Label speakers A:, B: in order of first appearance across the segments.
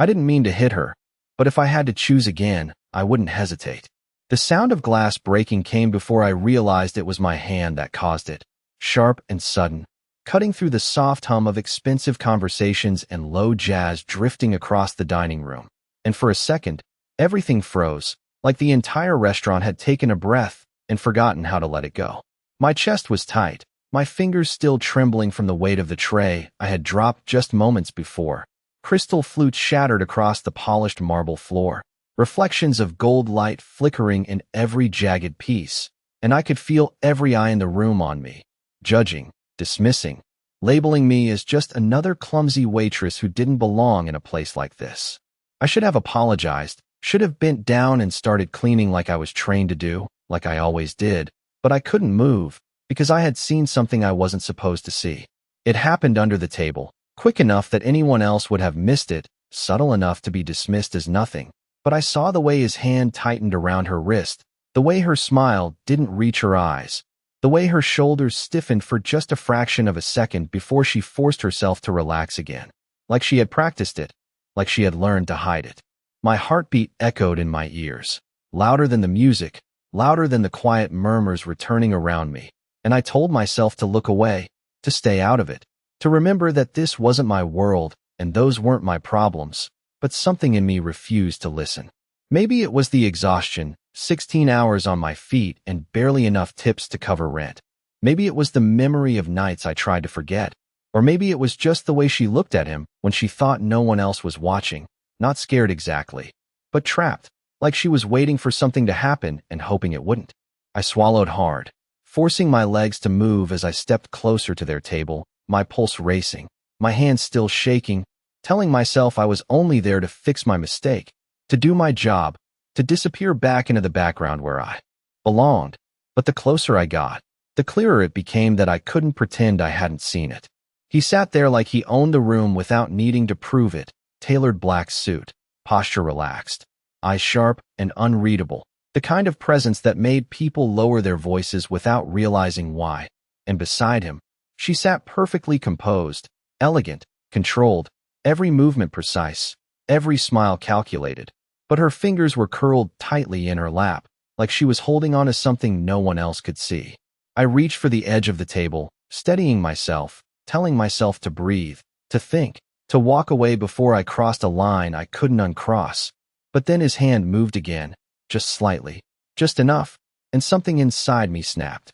A: I didn't mean to hit her, but if I had to choose again, I wouldn't hesitate. The sound of glass breaking came before I realized it was my hand that caused it, sharp and sudden, cutting through the soft hum of expensive conversations and low jazz drifting across the dining room. And for a second, everything froze, like the entire restaurant had taken a breath and forgotten how to let it go. My chest was tight, my fingers still trembling from the weight of the tray I had dropped just moments before. Crystal flutes shattered across the polished marble floor, reflections of gold light flickering in every jagged piece, and I could feel every eye in the room on me, judging, dismissing, labeling me as just another clumsy waitress who didn't belong in a place like this. I should have apologized, should have bent down and started cleaning like I was trained to do, like I always did, but I couldn't move because I had seen something I wasn't supposed to see. It happened under the table, quick enough that anyone else would have missed it, subtle enough to be dismissed as nothing. But I saw the way his hand tightened around her wrist, the way her smile didn't reach her eyes, the way her shoulders stiffened for just a fraction of a second before she forced herself to relax again, like she had practiced it, like she had learned to hide it. My heartbeat echoed in my ears, louder than the music, louder than the quiet murmurs returning around me, and I told myself to look away, to stay out of it, to remember that this wasn't my world and those weren't my problems, but something in me refused to listen. Maybe it was the exhaustion, 16 hours on my feet and barely enough tips to cover rent. Maybe it was the memory of nights I tried to forget. Or maybe it was just the way she looked at him when she thought no one else was watching, not scared exactly, but trapped, like she was waiting for something to happen and hoping it wouldn't. I swallowed hard, forcing my legs to move as I stepped closer to their table, my pulse racing, my hands still shaking, telling myself I was only there to fix my mistake, to do my job, to disappear back into the background where I belonged. But the closer I got, the clearer it became that I couldn't pretend I hadn't seen it. He sat there like he owned the room without needing to prove it, tailored black suit, posture relaxed, eyes sharp and unreadable, the kind of presence that made people lower their voices without realizing why. And beside him, she sat perfectly composed, elegant, controlled, every movement precise, every smile calculated, but her fingers were curled tightly in her lap, like she was holding on to something no one else could see. I reached for the edge of the table, steadying myself, telling myself to breathe, to think, to walk away before I crossed a line I couldn't uncross. But then his hand moved again, just slightly, just enough, and something inside me snapped.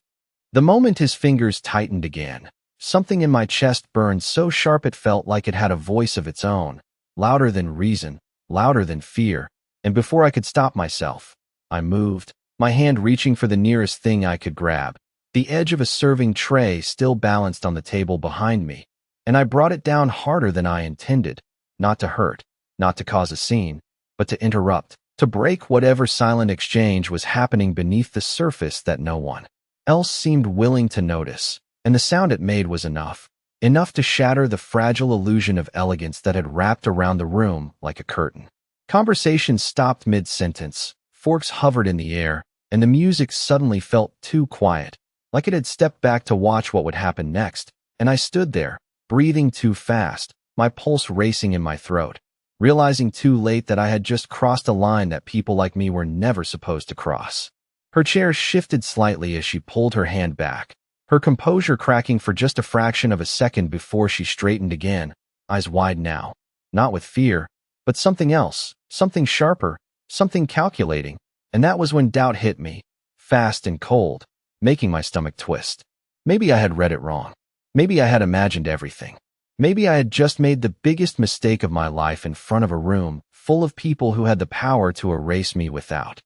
A: The moment his fingers tightened again, something in my chest burned so sharp it felt like it had a voice of its own, louder than reason, louder than fear, and before I could stop myself, I moved, my hand reaching for the nearest thing I could grab, the edge of a serving tray still balanced on the table behind me, and I brought it down harder than I intended, not to hurt, not to cause a scene, but to interrupt, to break whatever silent exchange was happening beneath the surface that no one else seemed willing to notice. And the sound it made was enough to shatter the fragile illusion of elegance that had wrapped around the room like a curtain. Conversation stopped mid-sentence, forks hovered in the air, and the music suddenly felt too quiet, like it had stepped back to watch what would happen next, and I stood there, breathing too fast, my pulse racing in my throat, realizing too late that I had just crossed a line that people like me were never supposed to cross. Her chair shifted slightly as she pulled her hand back, her composure cracking for just a fraction of a second before she straightened again, eyes wide now, not with fear, but something else, something sharper, something calculating, and that was when doubt hit me, fast and cold, making my stomach twist. Maybe I had read it wrong. Maybe I had imagined everything. Maybe I had just made the biggest mistake of my life in front of a room full of people who had the power to erase me without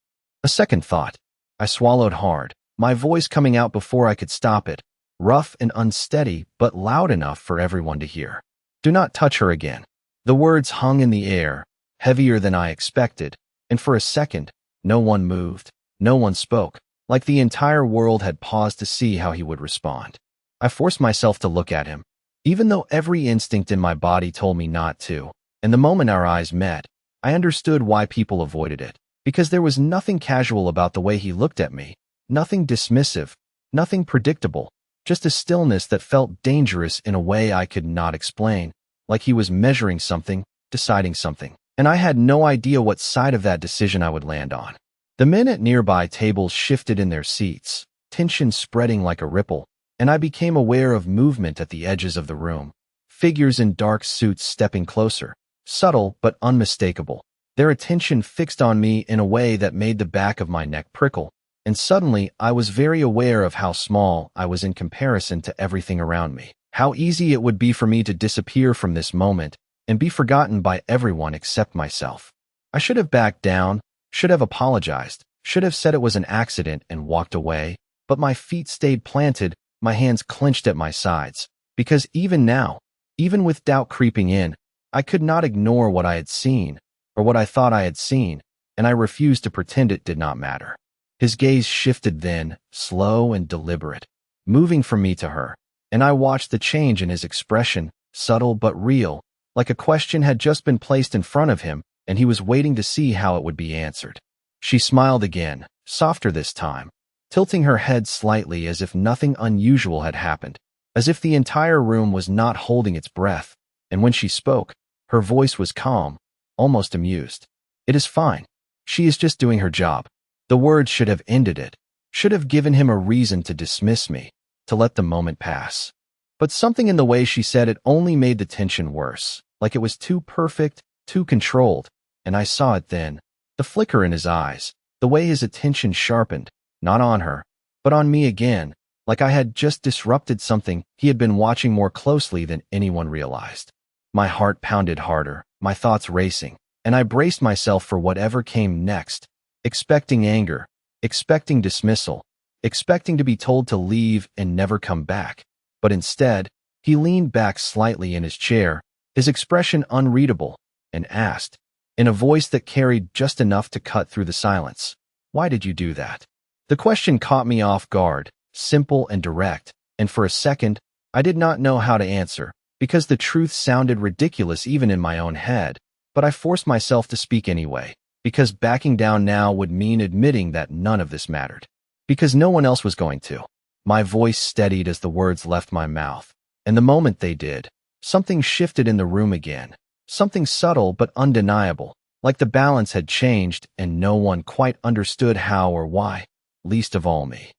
A: a second thought. I swallowed hard, my voice coming out before I could stop it, rough and unsteady, but loud enough for everyone to hear. Do not touch her again. The words hung in the air, heavier than I expected, and for a second, no one moved, no one spoke, like the entire world had paused to see how he would respond. I forced myself to look at him, even though every instinct in my body told me not to, and the moment our eyes met, I understood why people avoided it, because there was nothing casual about the way he looked at me. Nothing dismissive, nothing predictable, just a stillness that felt dangerous in a way I could not explain, like he was measuring something, deciding something. and I had no idea what side of that decision I would land on. The men at nearby tables shifted in their seats, tension spreading like a ripple, and I became aware of movement at the edges of the room. Figures in dark suits stepping closer, subtle but unmistakable, their attention fixed on me in a way that made the back of my neck prickle, and suddenly I was very aware of how small I was in comparison to everything around me. How easy it would be for me to disappear from this moment and be forgotten by everyone except myself. I should have backed down, should have apologized, should have said it was an accident and walked away, but my feet stayed planted, my hands clenched at my sides, because even now, even with doubt creeping in, I could not ignore what I had seen, or what I thought I had seen, and I refused to pretend it did not matter. His gaze shifted then, slow and deliberate, moving from me to her, and I watched the change in his expression, subtle but real, like a question had just been placed in front of him, and he was waiting to see how it would be answered. She smiled again, softer this time, tilting her head slightly as if nothing unusual had happened, as if the entire room was not holding its breath, and when she spoke, her voice was calm, almost amused. "It is fine. She is just doing her job." The words should have ended it, should have given him a reason to dismiss me, to let the moment pass. But something in the way she said it only made the tension worse, like it was too perfect, too controlled, and I saw it then, the flicker in his eyes, the way his attention sharpened, not on her, but on me again, like I had just disrupted something he had been watching more closely than anyone realized. My heart pounded harder, my thoughts racing, and I braced myself for whatever came next, expecting anger, expecting dismissal, expecting to be told to leave and never come back. But instead, he leaned back slightly in his chair, his expression unreadable, and asked, in a voice that carried just enough to cut through the silence, "Why did you do that?" The question caught me off guard, simple and direct, and for a second, I did not know how to answer, because the truth sounded ridiculous even in my own head, but I forced myself to speak anyway, because backing down now would mean admitting that none of this mattered, because no one else was going to. My voice steadied as the words left my mouth, and the moment they did, something shifted in the room again, something subtle but undeniable, like the balance had changed and no one quite understood how or why, least of all me.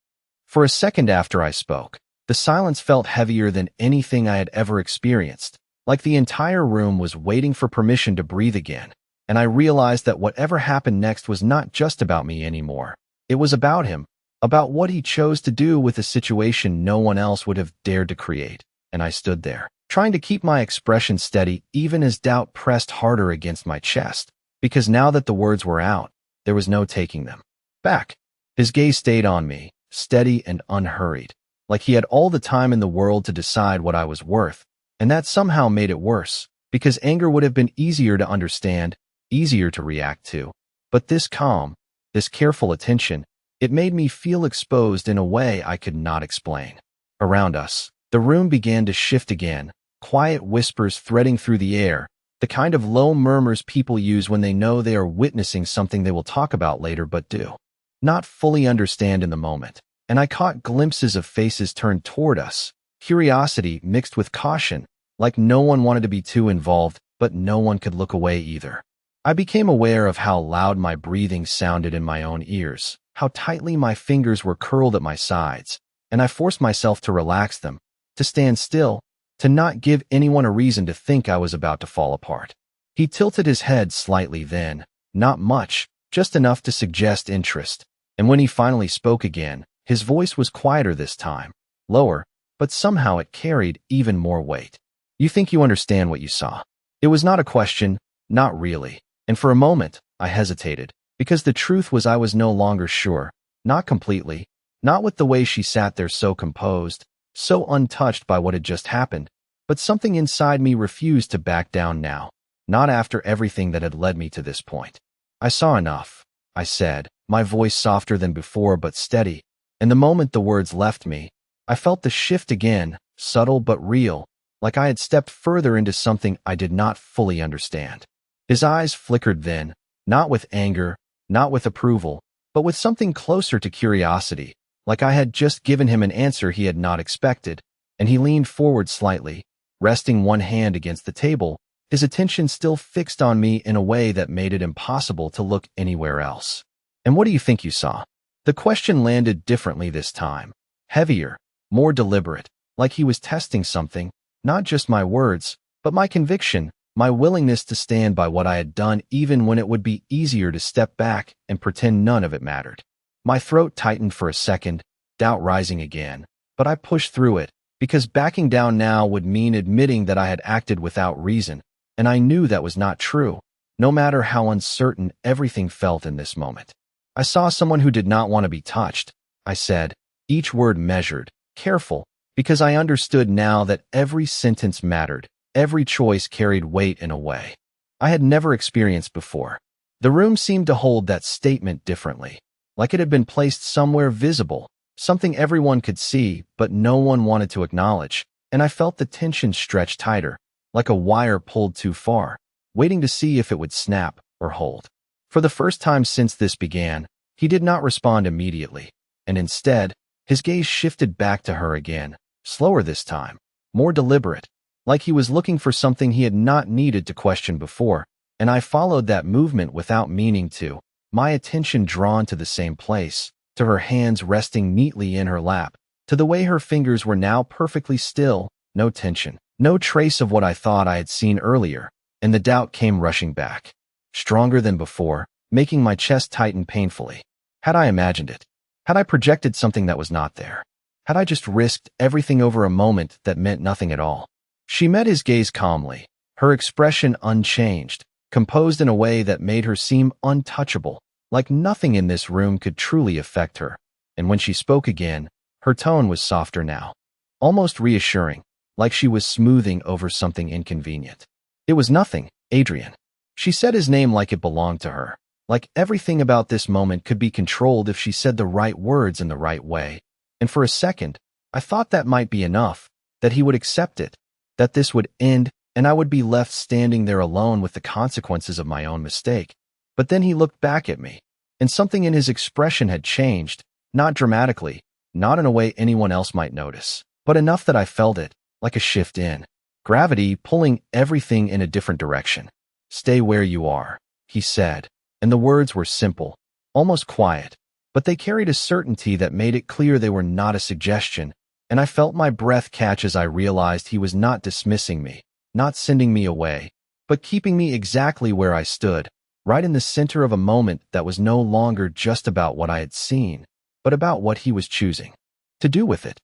A: For a second after I spoke, the silence felt heavier than anything I had ever experienced, like the entire room was waiting for permission to breathe again, and I realized that whatever happened next was not just about me anymore. It was about him, about what he chose to do with a situation no one else would have dared to create, and I stood there, trying to keep my expression steady even as doubt pressed harder against my chest, because now that the words were out, there was no taking them back. His gaze stayed on me, steady and unhurried, like he had all the time in the world to decide what I was worth, and that somehow made it worse, because anger would have been easier to understand, easier to react to. But this calm, this careful attention, it made me feel exposed in a way I could not explain. Around us, the room began to shift again, quiet whispers threading through the air, the kind of low murmurs people use when they know they are witnessing something they will talk about later but do not fully understand in the moment. And I caught glimpses of faces turned toward us, curiosity mixed with caution, like no one wanted to be too involved, but no one could look away either. I became aware of how loud my breathing sounded in my own ears, how tightly my fingers were curled at my sides, and I forced myself to relax them, to stand still, to not give anyone a reason to think I was about to fall apart. He tilted his head slightly then, not much, just enough to suggest interest, and when he finally spoke again, his voice was quieter this time, lower, but somehow it carried even more weight. "You think you understand what you saw?" It was not a question, not really, and for a moment, I hesitated, because the truth was I was no longer sure, not completely, not with the way she sat there so composed, so untouched by what had just happened, but something inside me refused to back down now, not after everything that had led me to this point. "I saw enough," I said, my voice softer than before but steady, and the moment the words left me, I felt the shift again, subtle but real, like I had stepped further into something I did not fully understand. His eyes flickered then, not with anger, not with approval, but with something closer to curiosity, like I had just given him an answer he had not expected, and he leaned forward slightly, resting one hand against the table, his attention still fixed on me in a way that made it impossible to look anywhere else. "And what do you think you saw?" The question landed differently this time. Heavier, more deliberate, like he was testing something, not just my words, but my conviction, my willingness to stand by what I had done even when it would be easier to step back and pretend none of it mattered. My throat tightened for a second, doubt rising again, but I pushed through it, because backing down now would mean admitting that I had acted without reason, and I knew that was not true, no matter how uncertain everything felt in this moment. "I saw someone who did not want to be touched," I said, each word measured, careful, because I understood now that every sentence mattered, every choice carried weight in a way I had never experienced before. The room seemed to hold that statement differently, like it had been placed somewhere visible, something everyone could see but no one wanted to acknowledge, and I felt the tension stretch tighter, like a wire pulled too far, waiting to see if it would snap or hold. For the first time since this began, he did not respond immediately, and instead, his gaze shifted back to her again, slower this time, more deliberate, like he was looking for something he had not needed to question before, and I followed that movement without meaning to, my attention drawn to the same place, to her hands resting neatly in her lap, to the way her fingers were now perfectly still, no tension, no trace of what I thought I had seen earlier, and the doubt came rushing back, stronger than before, making my chest tighten painfully. Had I imagined it? Had I projected something that was not there? Had I just risked everything over a moment that meant nothing at all? She met his gaze calmly, her expression unchanged, composed in a way that made her seem untouchable, like nothing in this room could truly affect her. And when she spoke again, her tone was softer now, almost reassuring, like she was smoothing over something inconvenient. "It was nothing, Adrian." She said his name like it belonged to her, like everything about this moment could be controlled if she said the right words in the right way. And for a second, I thought that might be enough, that he would accept it, that this would end, and I would be left standing there alone with the consequences of my own mistake. But then he looked back at me, and something in his expression had changed, not dramatically, not in a way anyone else might notice, but enough that I felt it, like a shift in gravity pulling everything in a different direction. "Stay where you are," he said, and the words were simple, almost quiet, but they carried a certainty that made it clear they were not a suggestion, and I felt my breath catch as I realized he was not dismissing me, not sending me away, but keeping me exactly where I stood, right in the center of a moment that was no longer just about what I had seen, but about what he was choosing to do with it.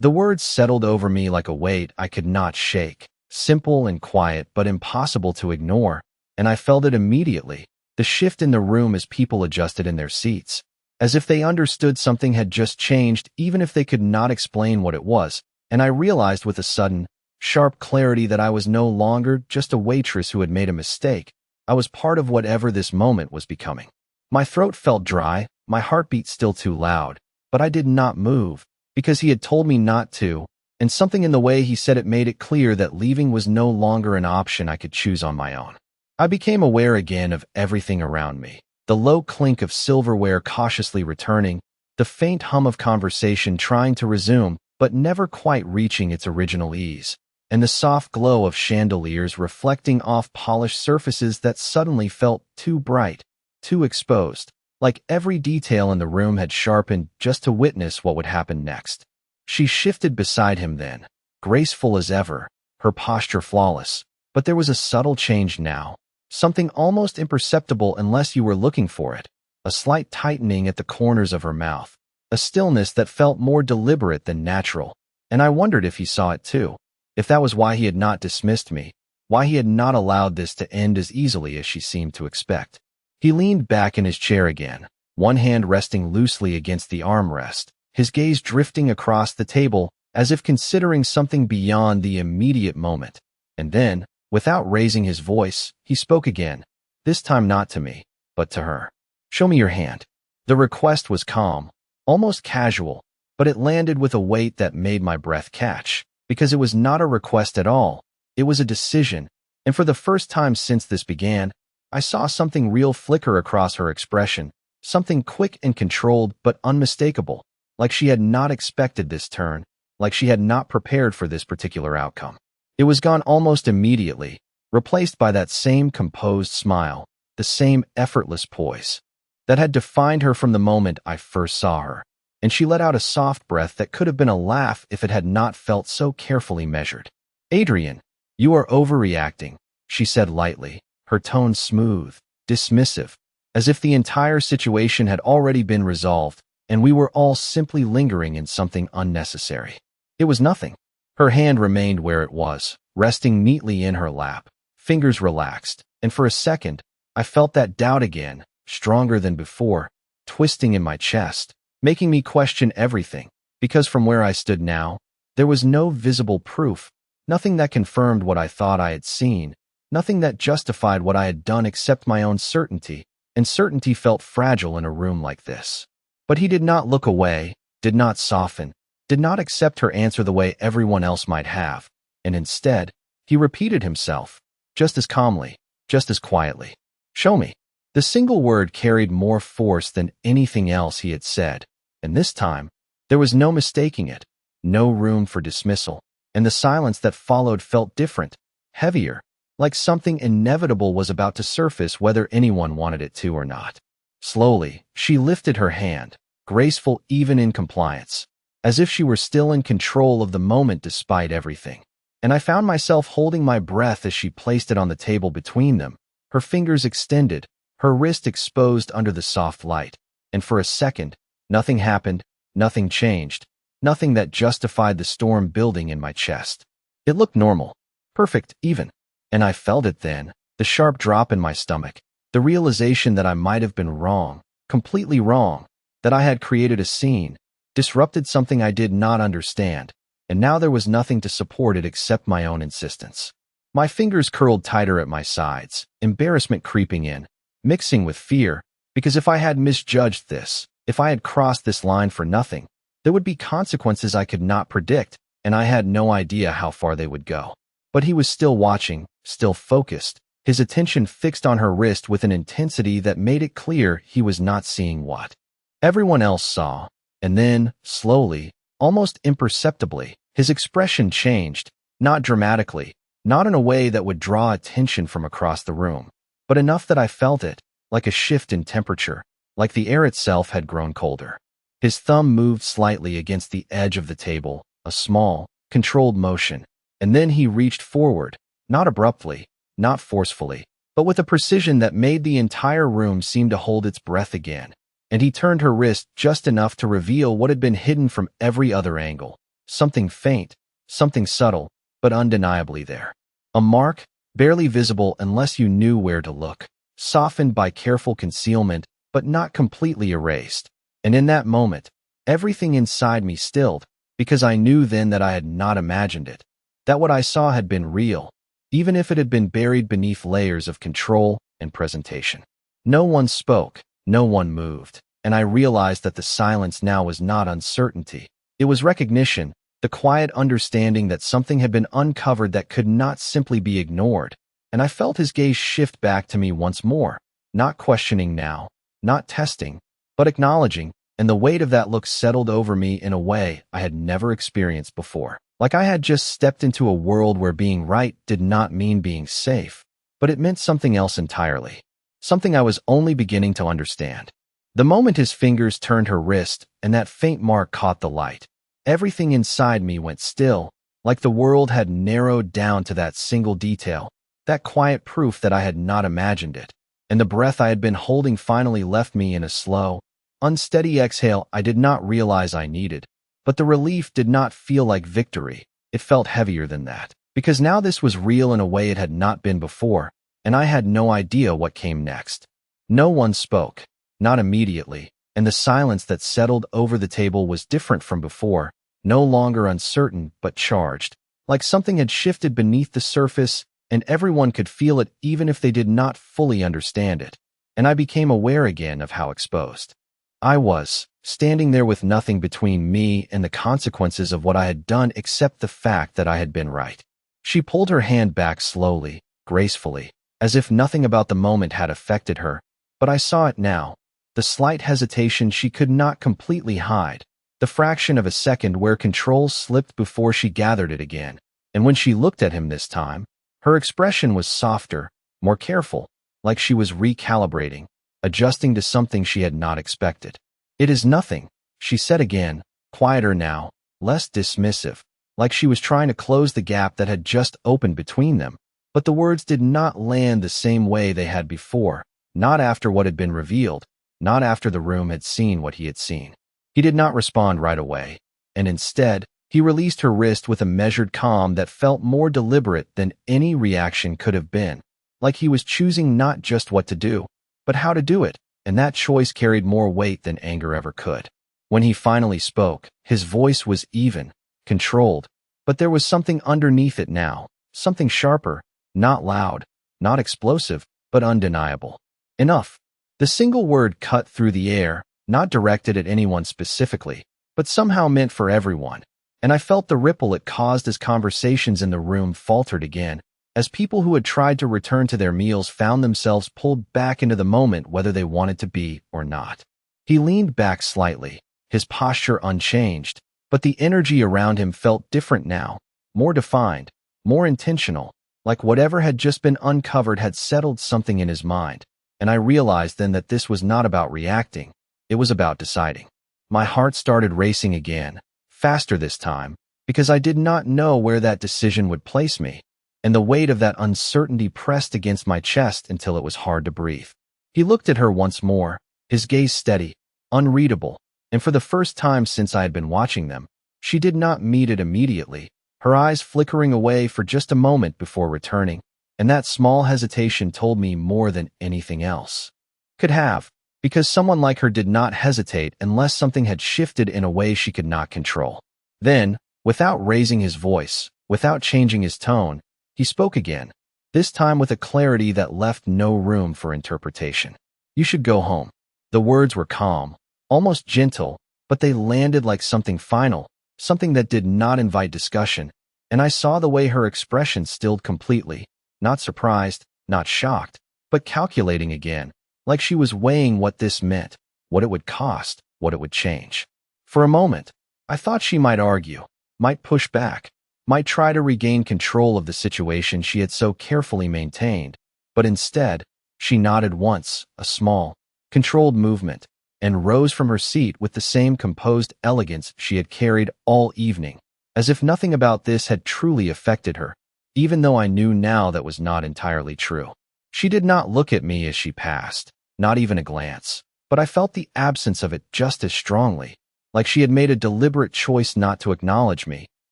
A: The words settled over me like a weight I could not shake, simple and quiet but impossible to ignore, and I felt it immediately, the shift in the room as people adjusted in their seats, as if they understood something had just changed even if they could not explain what it was, and I realized with a sudden, sharp clarity that I was no longer just a waitress who had made a mistake. I was part of whatever this moment was becoming. My throat felt dry, my heartbeat still too loud, but I did not move, because he had told me not to, and something in the way he said it made it clear that leaving was no longer an option I could choose on my own. I became aware again of everything around me, the low clink of silverware cautiously returning, the faint hum of conversation trying to resume but never quite reaching its original ease, and the soft glow of chandeliers reflecting off polished surfaces that suddenly felt too bright, too exposed, like every detail in the room had sharpened just to witness what would happen next. She shifted beside him then, graceful as ever, her posture flawless, but there was a subtle change now, something almost imperceptible unless you were looking for it, a slight tightening at the corners of her mouth, a stillness that felt more deliberate than natural, and I wondered if he saw it too, if that was why he had not dismissed me, why he had not allowed this to end as easily as she seemed to expect. He leaned back in his chair again, one hand resting loosely against the armrest, his gaze drifting across the table as if considering something beyond the immediate moment. And then, without raising his voice, he spoke again, this time not to me, but to her. "Show me your hand." The request was calm, almost casual, but it landed with a weight that made my breath catch, because it was not a request at all, it was a decision, and for the first time since this began, I saw something real flicker across her expression, something quick and controlled but unmistakable, like she had not expected this turn, like she had not prepared for this particular outcome. It was gone almost immediately, replaced by that same composed smile, the same effortless poise that had defined her from the moment I first saw her. And she let out a soft breath that could have been a laugh if it had not felt so carefully measured. "Adrian, you are overreacting," she said lightly, her tone smooth, dismissive, as if the entire situation had already been resolved and we were all simply lingering in something unnecessary. It was nothing. Her hand remained where it was, resting neatly in her lap, fingers relaxed, and for a second, I felt that doubt again, stronger than before, twisting in my chest, making me question everything, because from where I stood now, there was no visible proof, nothing that confirmed what I thought I had seen, nothing that justified what I had done except my own certainty, and certainty felt fragile in a room like this. But he did not look away, did not soften, did not accept her answer the way everyone else might have, and instead, he repeated himself, just as calmly, just as quietly. "Show me." The single word carried more force than anything else he had said, and this time, there was no mistaking it, no room for dismissal, and the silence that followed felt different, heavier, like something inevitable was about to surface whether anyone wanted it to or not. Slowly, she lifted her hand, graceful even in compliance, as if she were still in control of the moment despite everything. And I found myself holding my breath as she placed it on the table between them, her fingers extended, her wrist exposed under the soft light, and for a second, nothing happened, nothing changed, nothing that justified the storm building in my chest. It looked normal, perfect even, and I felt it then, the sharp drop in my stomach, the realization that I might have been wrong, completely wrong, that I had created a scene, disrupted something I did not understand, and now there was nothing to support it except my own insistence. My fingers curled tighter at my sides, embarrassment creeping in, mixing with fear, because if I had misjudged this, if I had crossed this line for nothing, there would be consequences I could not predict, and I had no idea how far they would go. But he was still watching, still focused, his attention fixed on her wrist with an intensity that made it clear he was not seeing what everyone else saw. And then, slowly, almost imperceptibly, his expression changed, not dramatically, not in a way that would draw attention from across the room, but enough that I felt it, like a shift in temperature, like the air itself had grown colder. His thumb moved slightly against the edge of the table, a small, controlled motion, and then he reached forward, not abruptly, not forcefully, but with a precision that made the entire room seem to hold its breath again, and he turned her wrist just enough to reveal what had been hidden from every other angle, something faint, something subtle, but undeniably there. A mark, barely visible unless you knew where to look, softened by careful concealment, but not completely erased. And in that moment, everything inside me stilled, because I knew then that I had not imagined it, that what I saw had been real, even if it had been buried beneath layers of control and presentation. No one spoke, no one moved, and I realized that the silence now was not uncertainty. It was recognition, the quiet understanding that something had been uncovered that could not simply be ignored, and I felt his gaze shift back to me once more, not questioning now, not testing, but acknowledging, and the weight of that look settled over me in a way I had never experienced before. Like I had just stepped into a world where being right did not mean being safe, but it meant something else entirely, something I was only beginning to understand. The moment his fingers turned her wrist and that faint mark caught the light, everything inside me went still, like the world had narrowed down to that single detail, that quiet proof that I had not imagined it, and the breath I had been holding finally left me in a slow, unsteady exhale I did not realize I needed. But the relief did not feel like victory, it felt heavier than that, because now this was real in a way it had not been before, and I had no idea what came next. No one spoke, not immediately, and the silence that settled over the table was different from before, no longer uncertain but charged, like something had shifted beneath the surface, and everyone could feel it even if they did not fully understand it, and I became aware again of how exposed I was, standing there with nothing between me and the consequences of what I had done except the fact that I had been right. She pulled her hand back slowly, gracefully, as if nothing about the moment had affected her, but I saw it now, the slight hesitation she could not completely hide, the fraction of a second where control slipped before she gathered it again, and when she looked at him this time, Her expression was softer, more careful, like she was recalibrating, adjusting to something she had not expected. "It is nothing," she said again, quieter now, less dismissive, like she was trying to close the gap that had just opened between them. But the words did not land the same way they had before, not after what had been revealed, not after the room had seen what he had seen. He did not respond right away, and instead, he released her wrist with a measured calm that felt more deliberate than any reaction could have been, like he was choosing not just what to do, but how to do it, and that choice carried more weight than anger ever could. When he finally spoke, his voice was even, controlled, but there was something underneath it now, something sharper, not loud, not explosive, but undeniable. "Enough." The single word cut through the air, not directed at anyone specifically, but somehow meant for everyone, and I felt the ripple it caused as conversations in the room faltered again, as people who had tried to return to their meals found themselves pulled back into the moment whether they wanted to be or not. He leaned back slightly, his posture unchanged, but the energy around him felt different now, more defined, more intentional, like whatever had just been uncovered had settled something in his mind, and I realized then that this was not about reacting, it was about deciding. My heart started racing again, faster this time, because I did not know where that decision would place me, and the weight of that uncertainty pressed against my chest until it was hard to breathe. He looked at her once more, his gaze steady, unreadable, and for the first time since I had been watching them, she did not meet it immediately, her eyes flickering away for just a moment before returning, and that small hesitation told me more than anything else could have, because someone like her did not hesitate unless something had shifted in a way she could not control. Then, without raising his voice, without changing his tone, he spoke again, this time with a clarity that left no room for interpretation. "You should go home." The words were calm, almost gentle, but they landed like something final, something that did not invite discussion, and I saw the way her expression stilled completely, not surprised, not shocked, but calculating again, like she was weighing what this meant, what it would cost, what it would change. For a moment, I thought she might argue, might push back, might try to regain control of the situation she had so carefully maintained, but instead, she nodded once, a small, controlled movement, and rose from her seat with the same composed elegance she had carried all evening, as if nothing about this had truly affected her, even though I knew now that was not entirely true. She did not look at me as she passed, not even a glance, but I felt the absence of it just as strongly, like she had made a deliberate choice not to acknowledge me,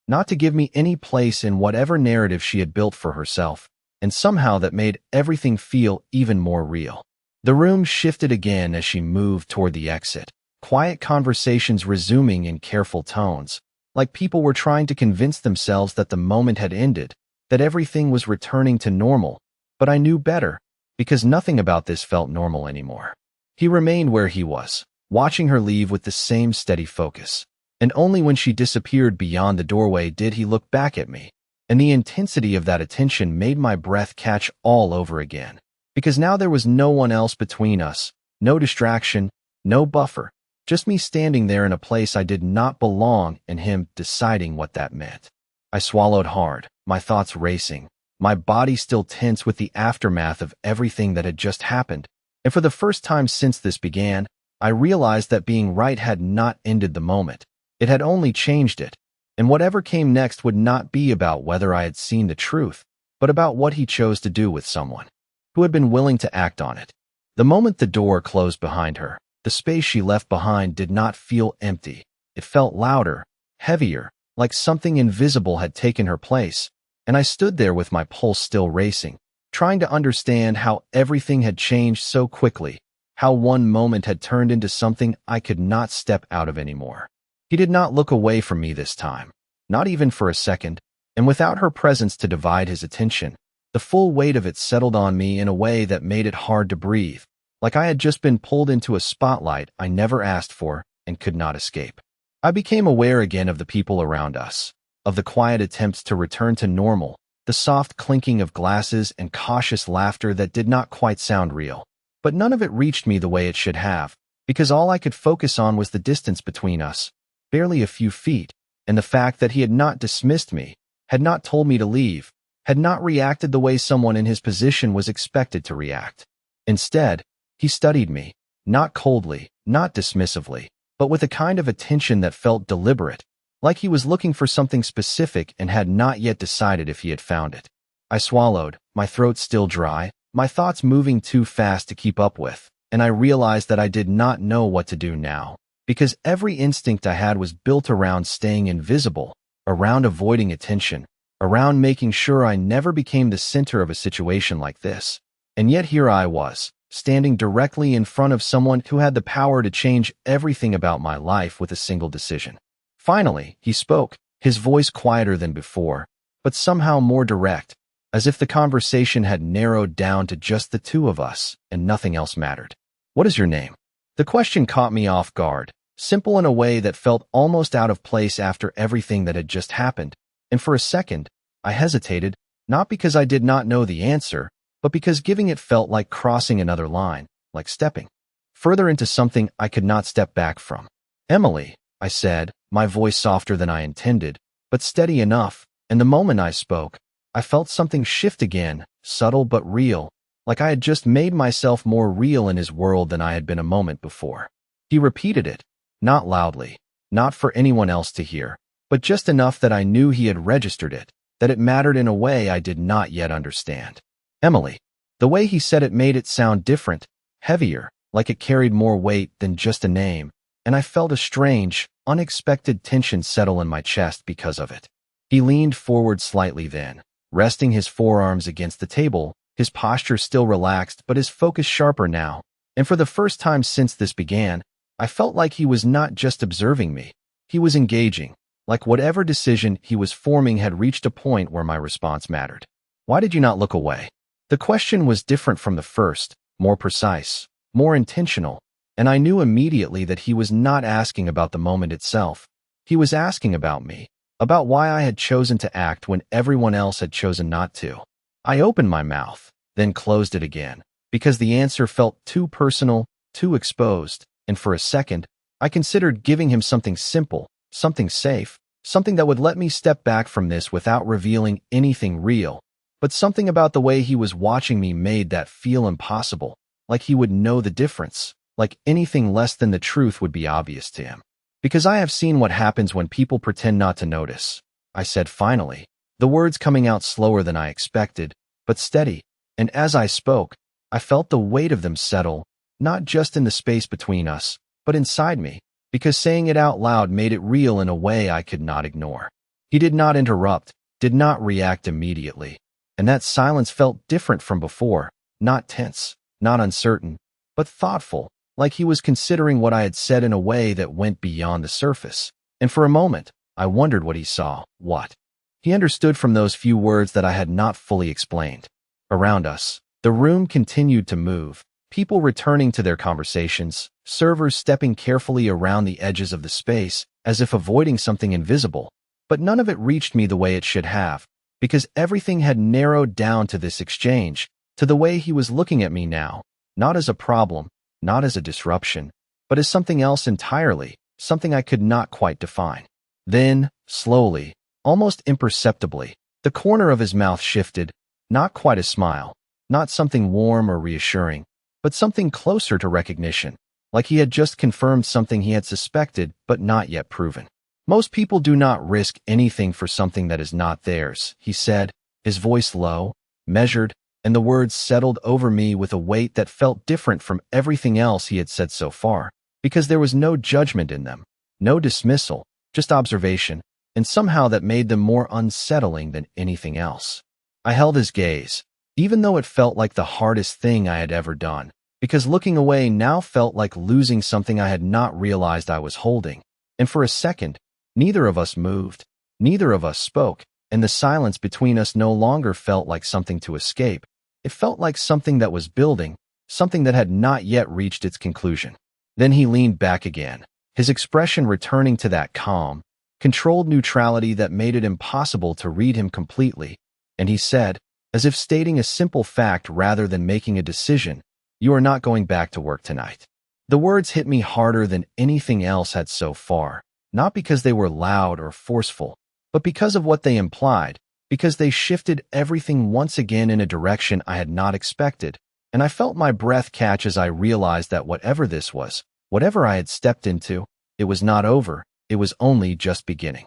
A: not to give me any place in whatever narrative she had built for herself, and somehow that made everything feel even more real. The room shifted again as she moved toward the exit, quiet conversations resuming in careful tones, like people were trying to convince themselves that the moment had ended, that everything was returning to normal, but I knew better, because nothing about this felt normal anymore. He remained where he was, watching her leave with the same steady focus, and only when she disappeared beyond the doorway did he look back at me, and the intensity of that attention made my breath catch all over again. Because now there was no one else between us, no distraction, no buffer, just me standing there in a place I did not belong and him deciding what that meant. I swallowed hard, my thoughts racing, my body still tense with the aftermath of everything that had just happened, and for the first time since this began, I realized that being right had not ended the moment. It had only changed it, and whatever came next would not be about whether I had seen the truth, but about what he chose to do with someone who had been willing to act on it. The moment the door closed behind her, the space she left behind did not feel empty. It felt louder, heavier, like something invisible had taken her place, and I stood there with my pulse still racing, trying to understand how everything had changed so quickly, how one moment had turned into something I could not step out of anymore. He did not look away from me this time, not even for a second, and without her presence to divide his attention, the full weight of it settled on me in a way that made it hard to breathe, like I had just been pulled into a spotlight I never asked for and could not escape. I became aware again of the people around us, of the quiet attempts to return to normal, the soft clinking of glasses and cautious laughter that did not quite sound real. But none of it reached me the way it should have, because all I could focus on was the distance between us, barely a few feet, and the fact that he had not dismissed me, had not told me to leave, had not reacted the way someone in his position was expected to react. Instead, he studied me, not coldly, not dismissively, but with a kind of attention that felt deliberate, like he was looking for something specific and had not yet decided if he had found it. I swallowed, my throat still dry, my thoughts moving too fast to keep up with, and I realized that I did not know what to do now, because every instinct I had was built around staying invisible, around avoiding attention, around making sure I never became the center of a situation like this. And yet here I was, standing directly in front of someone who had the power to change everything about my life with a single decision. Finally, he spoke, his voice quieter than before, but somehow more direct, as if the conversation had narrowed down to just the two of us, and nothing else mattered. "What is your name?" The question caught me off guard, simple in a way that felt almost out of place after everything that had just happened, and for a second, I hesitated, not because I did not know the answer, but because giving it felt like crossing another line, like stepping further into something I could not step back from. "Emily," I said, my voice softer than I intended, but steady enough, and the moment I spoke, I felt something shift again, subtle but real, like I had just made myself more real in his world than I had been a moment before. He repeated it, not loudly, not for anyone else to hear, but just enough that I knew he had registered it, that it mattered in a way I did not yet understand. "Emily." The way he said it made it sound different, heavier, like it carried more weight than just a name, and I felt a strange, unexpected tension settle in my chest because of it. He leaned forward slightly then, resting his forearms against the table, his posture still relaxed but his focus sharper now, and for the first time since this began, I felt like he was not just observing me, he was engaging, like whatever decision he was forming had reached a point where my response mattered. "Why did you not look away?" The question was different from the first, more precise, more intentional, and I knew immediately that he was not asking about the moment itself. He was asking about me, about why I had chosen to act when everyone else had chosen not to. I opened my mouth, then closed it again, because the answer felt too personal, too exposed, and for a second, I considered giving him something simple, something safe, something that would let me step back from this without revealing anything real. But something about the way he was watching me made that feel impossible, like he would know the difference, like anything less than the truth would be obvious to him. "Because I have seen what happens when people pretend not to notice," I said finally, the words coming out slower than I expected, but steady, and as I spoke, I felt the weight of them settle, not just in the space between us, but inside me, because saying it out loud made it real in a way I could not ignore. He did not interrupt, did not react immediately. And that silence felt different from before, not tense, not uncertain, but thoughtful, like he was considering what I had said in a way that went beyond the surface. And for a moment, I wondered what he saw, what he understood from those few words that I had not fully explained. Around us, the room continued to move, people returning to their conversations, servers stepping carefully around the edges of the space, as if avoiding something invisible, but none of it reached me the way it should have. Because everything had narrowed down to this exchange, to the way he was looking at me now, not as a problem, not as a disruption, but as something else entirely, something I could not quite define. Then, slowly, almost imperceptibly, the corner of his mouth shifted, not quite a smile, not something warm or reassuring, but something closer to recognition, like he had just confirmed something he had suspected but not yet proven. "Most people do not risk anything for something that is not theirs," he said, his voice low, measured, and the words settled over me with a weight that felt different from everything else he had said so far, because there was no judgment in them, no dismissal, just observation, and somehow that made them more unsettling than anything else. I held his gaze, even though it felt like the hardest thing I had ever done, because looking away now felt like losing something I had not realized I was holding, and for a second, neither of us moved, neither of us spoke, and the silence between us no longer felt like something to escape. It felt like something that was building, something that had not yet reached its conclusion. Then he leaned back again, his expression returning to that calm, controlled neutrality that made it impossible to read him completely, and he said, as if stating a simple fact rather than making a decision, "You are not going back to work tonight." The words hit me harder than anything else had so far. Not because they were loud or forceful, but because of what they implied, because they shifted everything once again in a direction I had not expected, and I felt my breath catch as I realized that whatever this was, whatever I had stepped into, it was not over, it was only just beginning.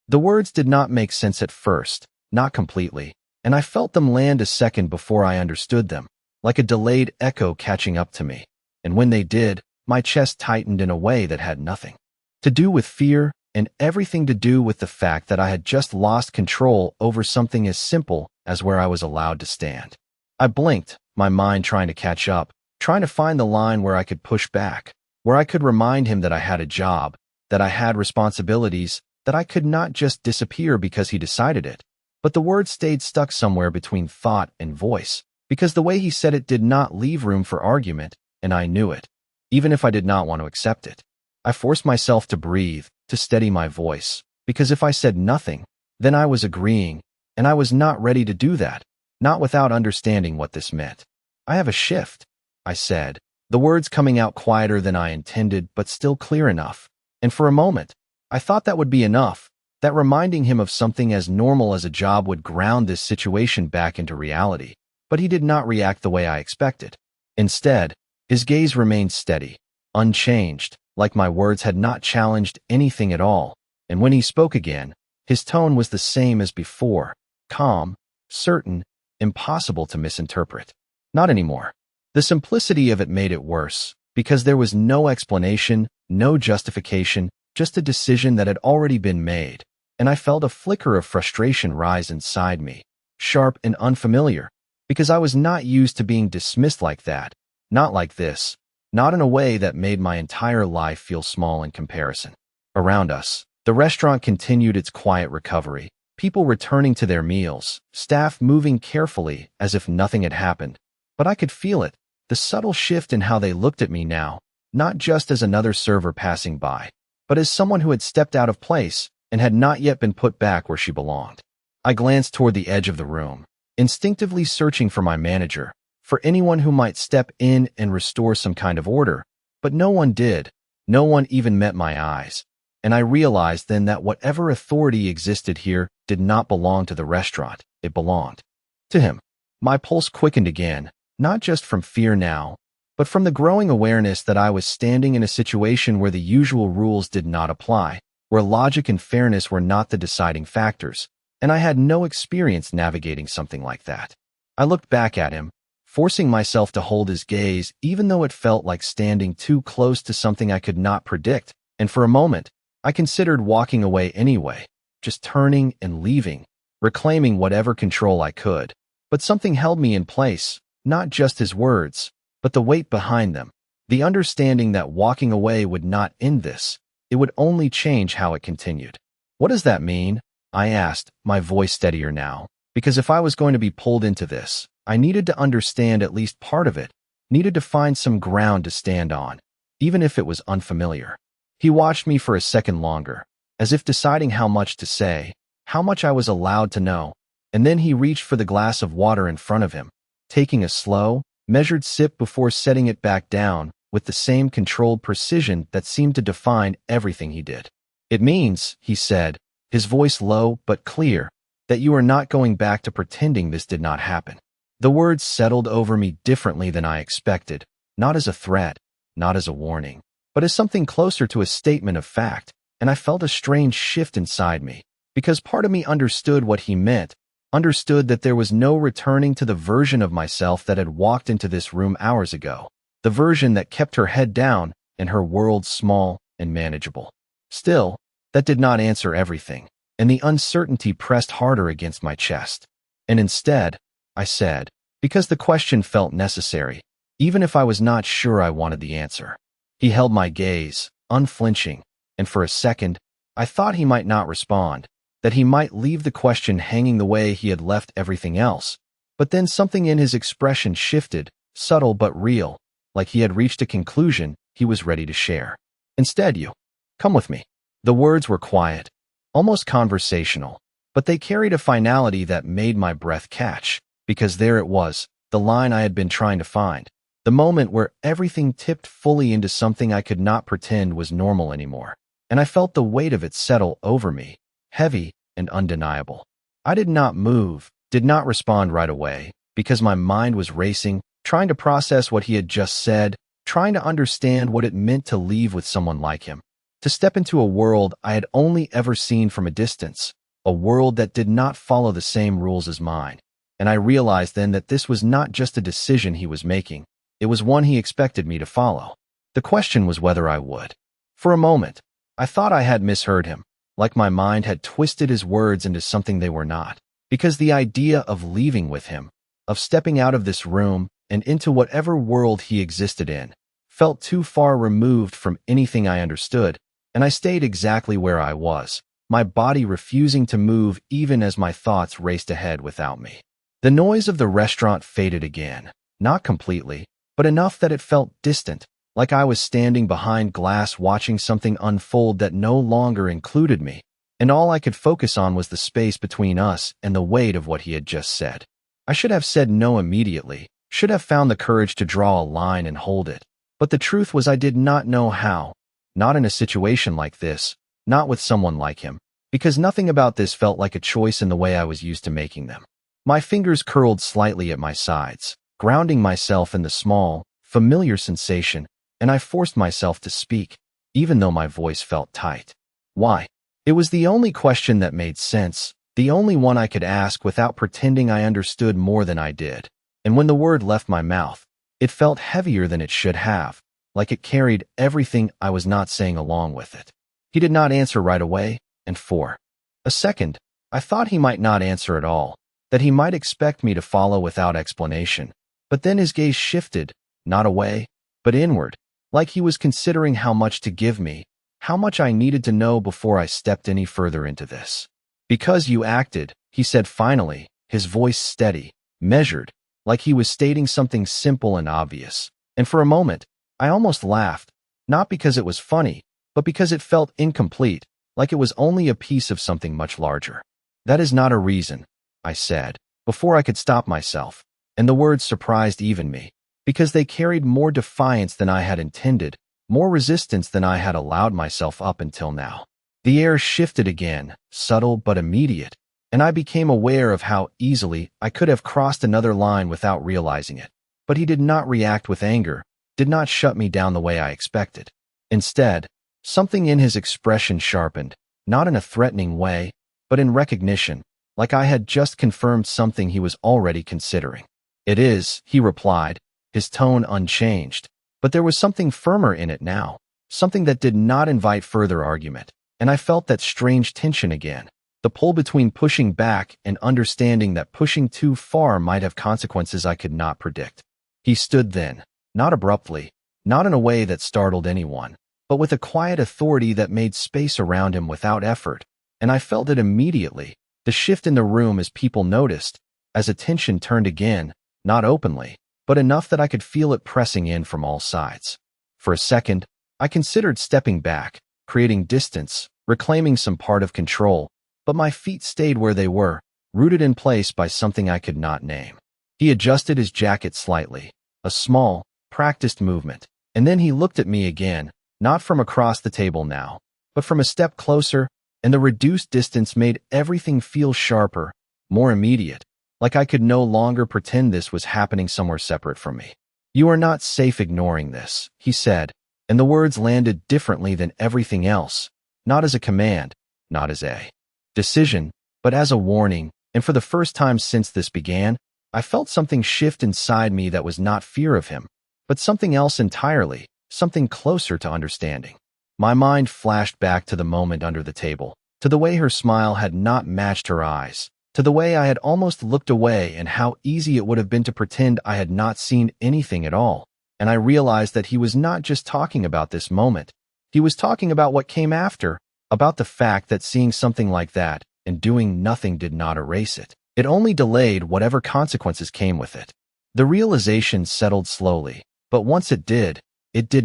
A: The words did not make sense at first, not completely, and I felt them land a second before I understood them, like a delayed echo catching up to me. And when they did, my chest tightened in a way that had nothing to do with fear and everything to do with the fact that I had just lost control over something as simple as where I was allowed to stand. I blinked, my mind trying to catch up, trying to find the line where I could push back, where I could remind him that I had a job, that I had responsibilities, that I could not just disappear because he decided it. But the word stayed stuck somewhere between thought and voice, because the way he said it did not leave room for argument, and I knew it, even if I did not want to accept it. I forced myself to breathe, to steady my voice, because if I said nothing, then I was agreeing, and I was not ready to do that, not without understanding what this meant. I have a shift, I said, the words coming out quieter than I intended but still clear enough, and for a moment, I thought that would be enough, that reminding him of something as normal as a job would ground this situation back into reality, but he did not react the way I expected. Instead, his gaze remained steady, unchanged, like my words had not challenged anything at all, and when he spoke again, his tone was the same as before, calm, certain, impossible to misinterpret. Not anymore. The simplicity of it made it worse, because there was no explanation, no justification, just a decision that had already been made, and I felt a flicker of frustration rise inside me, sharp and unfamiliar, because I was not used to being dismissed like that, not like this, not in a way that made my entire life feel small in comparison. Around us, the restaurant continued its quiet recovery, people returning to their meals, staff moving carefully as if nothing had happened. But I could feel it, the subtle shift in how they looked at me now, not just as another server passing by, but as someone who had stepped out of place and had not yet been put back where she belonged. I glanced toward the edge of the room, instinctively searching for my manager, for anyone who might step in and restore some kind of order, but no one did, no one even met my eyes, and I realized then that whatever authority existed here did not belong to the restaurant, it belonged to him. My pulse quickened again, not just from fear now, but from the growing awareness that I was standing in a situation where the usual rules did not apply, where logic and fairness were not the deciding factors, and I had no experience navigating something like that. I looked back at him, forcing myself to hold his gaze even though it felt like standing too close to something I could not predict, and for a moment, I considered walking away anyway, just turning and leaving, reclaiming whatever control I could. But something held me in place, not just his words, but the weight behind them, the understanding that walking away would not end this, it would only change how it continued. What does that mean? I asked, my voice steadier now, because if I was going to be pulled into this, I needed to understand at least part of it, needed to find some ground to stand on, even if it was unfamiliar. He watched me for a second longer, as if deciding how much to say, how much I was allowed to know, and then he reached for the glass of water in front of him, taking a slow, measured sip before setting it back down with the same controlled precision that seemed to define everything he did. It means, he said, his voice low but clear, that you are not going back to pretending this did not happen. The words settled over me differently than I expected, not as a threat, not as a warning, but as something closer to a statement of fact, and I felt a strange shift inside me, because part of me understood what he meant, understood that there was no returning to the version of myself that had walked into this room hours ago, the version that kept her head down and her world small and manageable. Still, that did not answer everything, and the uncertainty pressed harder against my chest. And instead, I said, because the question felt necessary, even if I was not sure I wanted the answer. He held my gaze, unflinching, and for a second, I thought he might not respond, that he might leave the question hanging the way he had left everything else. But then something in his expression shifted, subtle but real, like he had reached a conclusion he was ready to share. Instead, you come with me. The words were quiet, almost conversational, but they carried a finality that made my breath catch, because there it was, the line I had been trying to find, the moment where everything tipped fully into something I could not pretend was normal anymore, and I felt the weight of it settle over me, heavy and undeniable. I did not move, did not respond right away, because my mind was racing, trying to process what he had just said, trying to understand what it meant to leave with someone like him, to step into a world I had only ever seen from a distance, a world that did not follow the same rules as mine. And I realized then that this was not just a decision he was making, it was one he expected me to follow. The question was whether I would. For a moment, I thought I had misheard him, like my mind had twisted his words into something they were not, because the idea of leaving with him, of stepping out of this room and into whatever world he existed in, felt too far removed from anything I understood, and I stayed exactly where I was, my body refusing to move even as my thoughts raced ahead without me. The noise of the restaurant faded again, not completely, but enough that it felt distant, like I was standing behind glass watching something unfold that no longer included me, and all I could focus on was the space between us and the weight of what he had just said. I should have said no immediately, should have found the courage to draw a line and hold it, but the truth was I did not know how, not in a situation like this, not with someone like him, because nothing about this felt like a choice in the way I was used to making them. My fingers curled slightly at my sides, grounding myself in the small, familiar sensation, and I forced myself to speak, even though my voice felt tight. Why? It was the only question that made sense, the only one I could ask without pretending I understood more than I did. And when the word left my mouth, it felt heavier than it should have, like it carried everything I was not saying along with it. He did not answer right away, and for a second, I thought he might not answer at all, that he might expect me to follow without explanation. But then his gaze shifted, not away, but inward, like he was considering how much to give me, how much I needed to know before I stepped any further into this. Because you acted, he said finally, his voice steady, measured, like he was stating something simple and obvious. And for a moment, I almost laughed, not because it was funny, but because it felt incomplete, like it was only a piece of something much larger. That is not a reason, I said, before I could stop myself, and the words surprised even me, because they carried more defiance than I had intended, more resistance than I had allowed myself up until now. The air shifted again, subtle but immediate, and I became aware of how easily I could have crossed another line without realizing it. But he did not react with anger, did not shut me down the way I expected. Instead, something in his expression sharpened, not in a threatening way, but in recognition, like I had just confirmed something he was already considering. It is, he replied, his tone unchanged, but there was something firmer in it now, something that did not invite further argument, and I felt that strange tension again, the pull between pushing back and understanding that pushing too far might have consequences I could not predict. He stood then, not abruptly, not in a way that startled anyone, but with a quiet authority that made space around him without effort, and I felt it immediately, the shift in the room as people noticed, as attention turned again, not openly, but enough that I could feel it pressing in from all sides. For a second, I considered stepping back, creating distance, reclaiming some part of control, but my feet stayed where they were, rooted in place by something I could not name. He adjusted his jacket slightly, a small, practiced movement, and then he looked at me again, not from across the table now, but from a step closer, and the reduced distance made everything feel sharper, more immediate, like I could no longer pretend this was happening somewhere separate from me. You are not safe ignoring this, he said, and the words landed differently than everything else, not as a command, not as a decision, but as a warning, and for the first time since this began, I felt something shift inside me that was not fear of him, but something else entirely, something closer to understanding. My mind flashed back to the moment under the table, to the way her smile had not matched her eyes, to the way I had almost looked away and how easy it would have been to pretend I had not seen anything at all. And I realized that he was not just talking about this moment. He was talking about what came after, about the fact that seeing something like that and doing nothing did not erase it. It only delayed whatever consequences came with it. The realization settled slowly, but once it did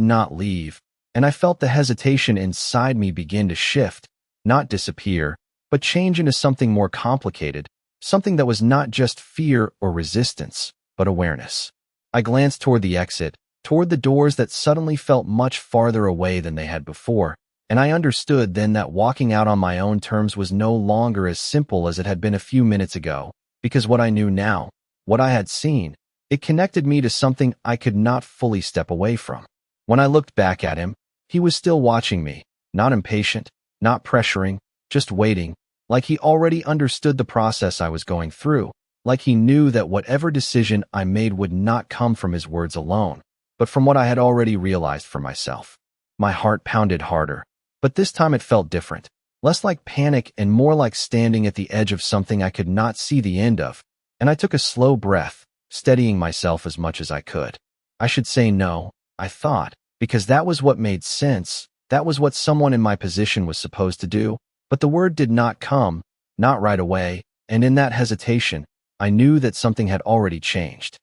A: not leave, and I felt the hesitation inside me begin to shift, not disappear, but change into something more complicated, something that was not just fear or resistance, but awareness. I glanced toward the exit, toward the doors that suddenly felt much farther away than they had before, And I understood then that walking out on my own terms was no longer as simple as it had been a few minutes ago, because what I knew now, what I had seen, it connected me to something I could not fully step away from. When I looked back at him, he was still watching me, not impatient, not pressuring, just waiting, like he already understood the process I was going through, like he knew that whatever decision I made would not come from his words alone, but from what I had already realized for myself. My heart pounded harder, but this time it felt different, less like panic and more like standing at the edge of something I could not see the end of, and I took a slow breath, steadying myself as much as I could. I should say no, I thought, because that was what made sense, that was what someone in my position was supposed to do, but the word did not come, not right away, and in that hesitation, I knew that something had already changed.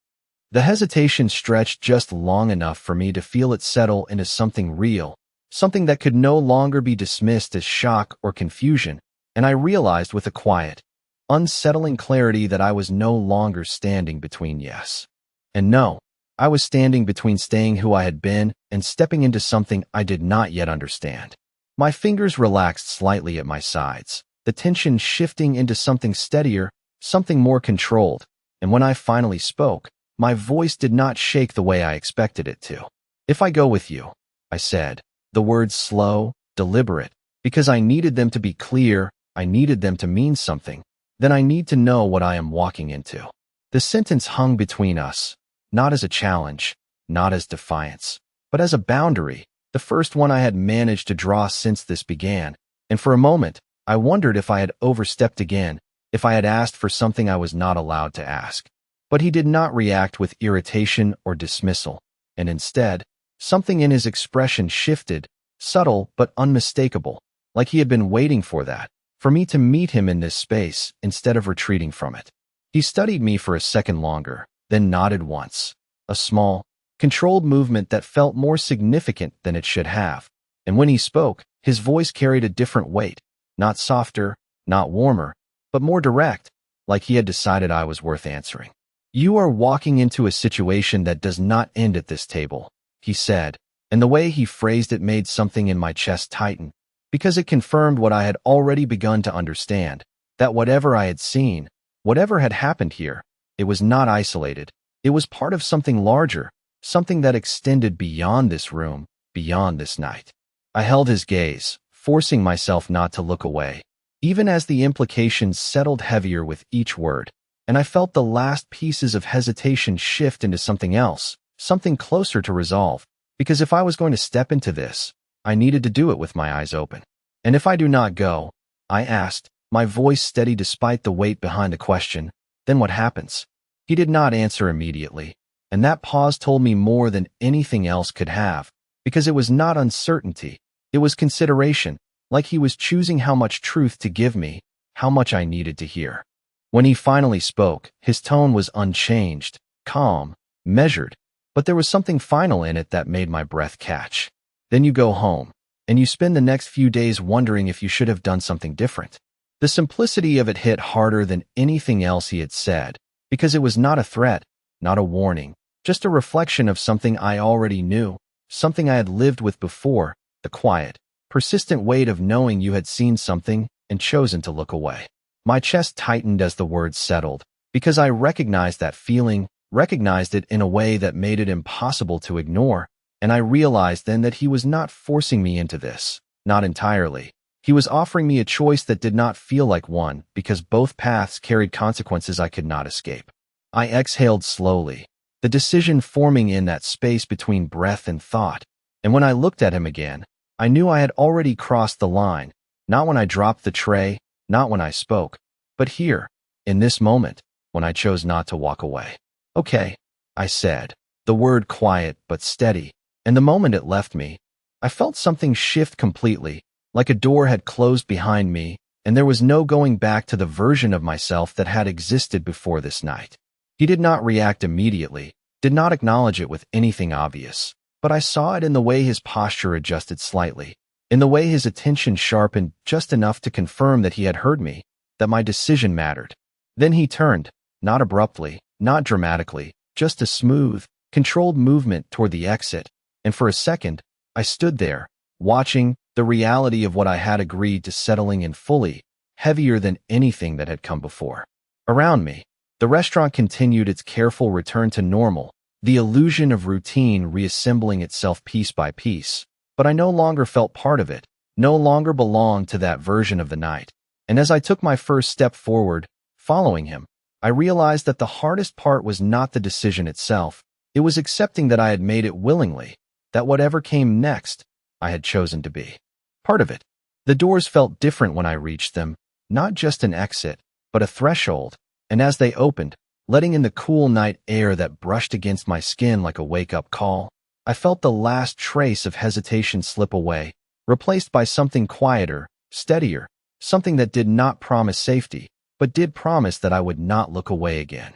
A: The hesitation stretched just long enough for me to feel it settle into something real, something that could no longer be dismissed as shock or confusion, and I realized with a quiet, unsettling clarity that I was no longer standing between yes and no. I was standing between staying who I had been and stepping into something I did not yet understand. My fingers relaxed slightly at my sides, the tension shifting into something steadier, something more controlled, and when I finally spoke, my voice did not shake the way I expected it to. "If I go with you," I said, the words slow, deliberate, because I needed them to be clear, I needed them to mean something, then I need to know what I am walking into. The sentence hung between us, not as a challenge, not as defiance, but as a boundary, the first one I had managed to draw since this began, and for a moment, I wondered if I had overstepped again, if I had asked for something I was not allowed to ask. But he did not react with irritation or dismissal, and instead, something in his expression shifted, subtle but unmistakable, like he had been waiting for that, for me to meet him in this space instead of retreating from it. He studied me for a second longer, then nodded once, a small, controlled movement that felt more significant than it should have, and when he spoke, his voice carried a different weight, not softer, not warmer, but more direct, like he had decided I was worth answering. "You are walking into a situation that does not end at this table," he said, and the way he phrased it made something in my chest tighten, because it confirmed what I had already begun to understand, that whatever I had seen, whatever had happened here, it was not isolated, it was part of something larger, something that extended beyond this room, beyond this night. I held his gaze, forcing myself not to look away, even as the implications settled heavier with each word, and I felt the last pieces of hesitation shift into something else, something closer to resolve, because if I was going to step into this, I needed to do it with my eyes open. "And if I do not go," I asked, my voice steady despite the weight behind the question, "then what happens?" He did not answer immediately, and that pause told me more than anything else could have, because it was not uncertainty, it was consideration, like he was choosing how much truth to give me, how much I needed to hear. When he finally spoke, his tone was unchanged, calm, measured, but there was something final in it that made my breath catch. "Then you go home, and you spend the next few days wondering if you should have done something different." The simplicity of it hit harder than anything else he had said, because it was not a threat, not a warning, just a reflection of something I already knew, something I had lived with before, the quiet, persistent weight of knowing you had seen something and chosen to look away. My chest tightened as the words settled, because I recognized that feeling, recognized it in a way that made it impossible to ignore, and I realized then that he was not forcing me into this, not entirely. He was offering me a choice that did not feel like one, because both paths carried consequences I could not escape. I exhaled slowly, the decision forming in that space between breath and thought, and when I looked at him again, I knew I had already crossed the line, not when I dropped the tray, not when I spoke, but here, in this moment, when I chose not to walk away. "Okay," I said, the word quiet but steady, and the moment it left me, I felt something shift completely, like a door had closed behind me, and there was no going back to the version of myself that had existed before this night. He did not react immediately, did not acknowledge it with anything obvious, but I saw it in the way his posture adjusted slightly, in the way his attention sharpened just enough to confirm that he had heard me, that my decision mattered. Then he turned, not abruptly, not dramatically, just a smooth, controlled movement toward the exit, and for a second, I stood there, watching, the reality of what I had agreed to settling in fully, heavier than anything that had come before. Around me, the restaurant continued its careful return to normal, the illusion of routine reassembling itself piece by piece. But I no longer felt part of it, no longer belonged to that version of the night. And as I took my first step forward, following him, I realized that the hardest part was not the decision itself. It was accepting that I had made it willingly, that whatever came next, I had chosen to be part of it. The doors felt different when I reached them, not just an exit, but a threshold, and as they opened, letting in the cool night air that brushed against my skin like a wake-up call, I felt the last trace of hesitation slip away, replaced by something quieter, steadier, something that did not promise safety, but did promise that I would not look away again.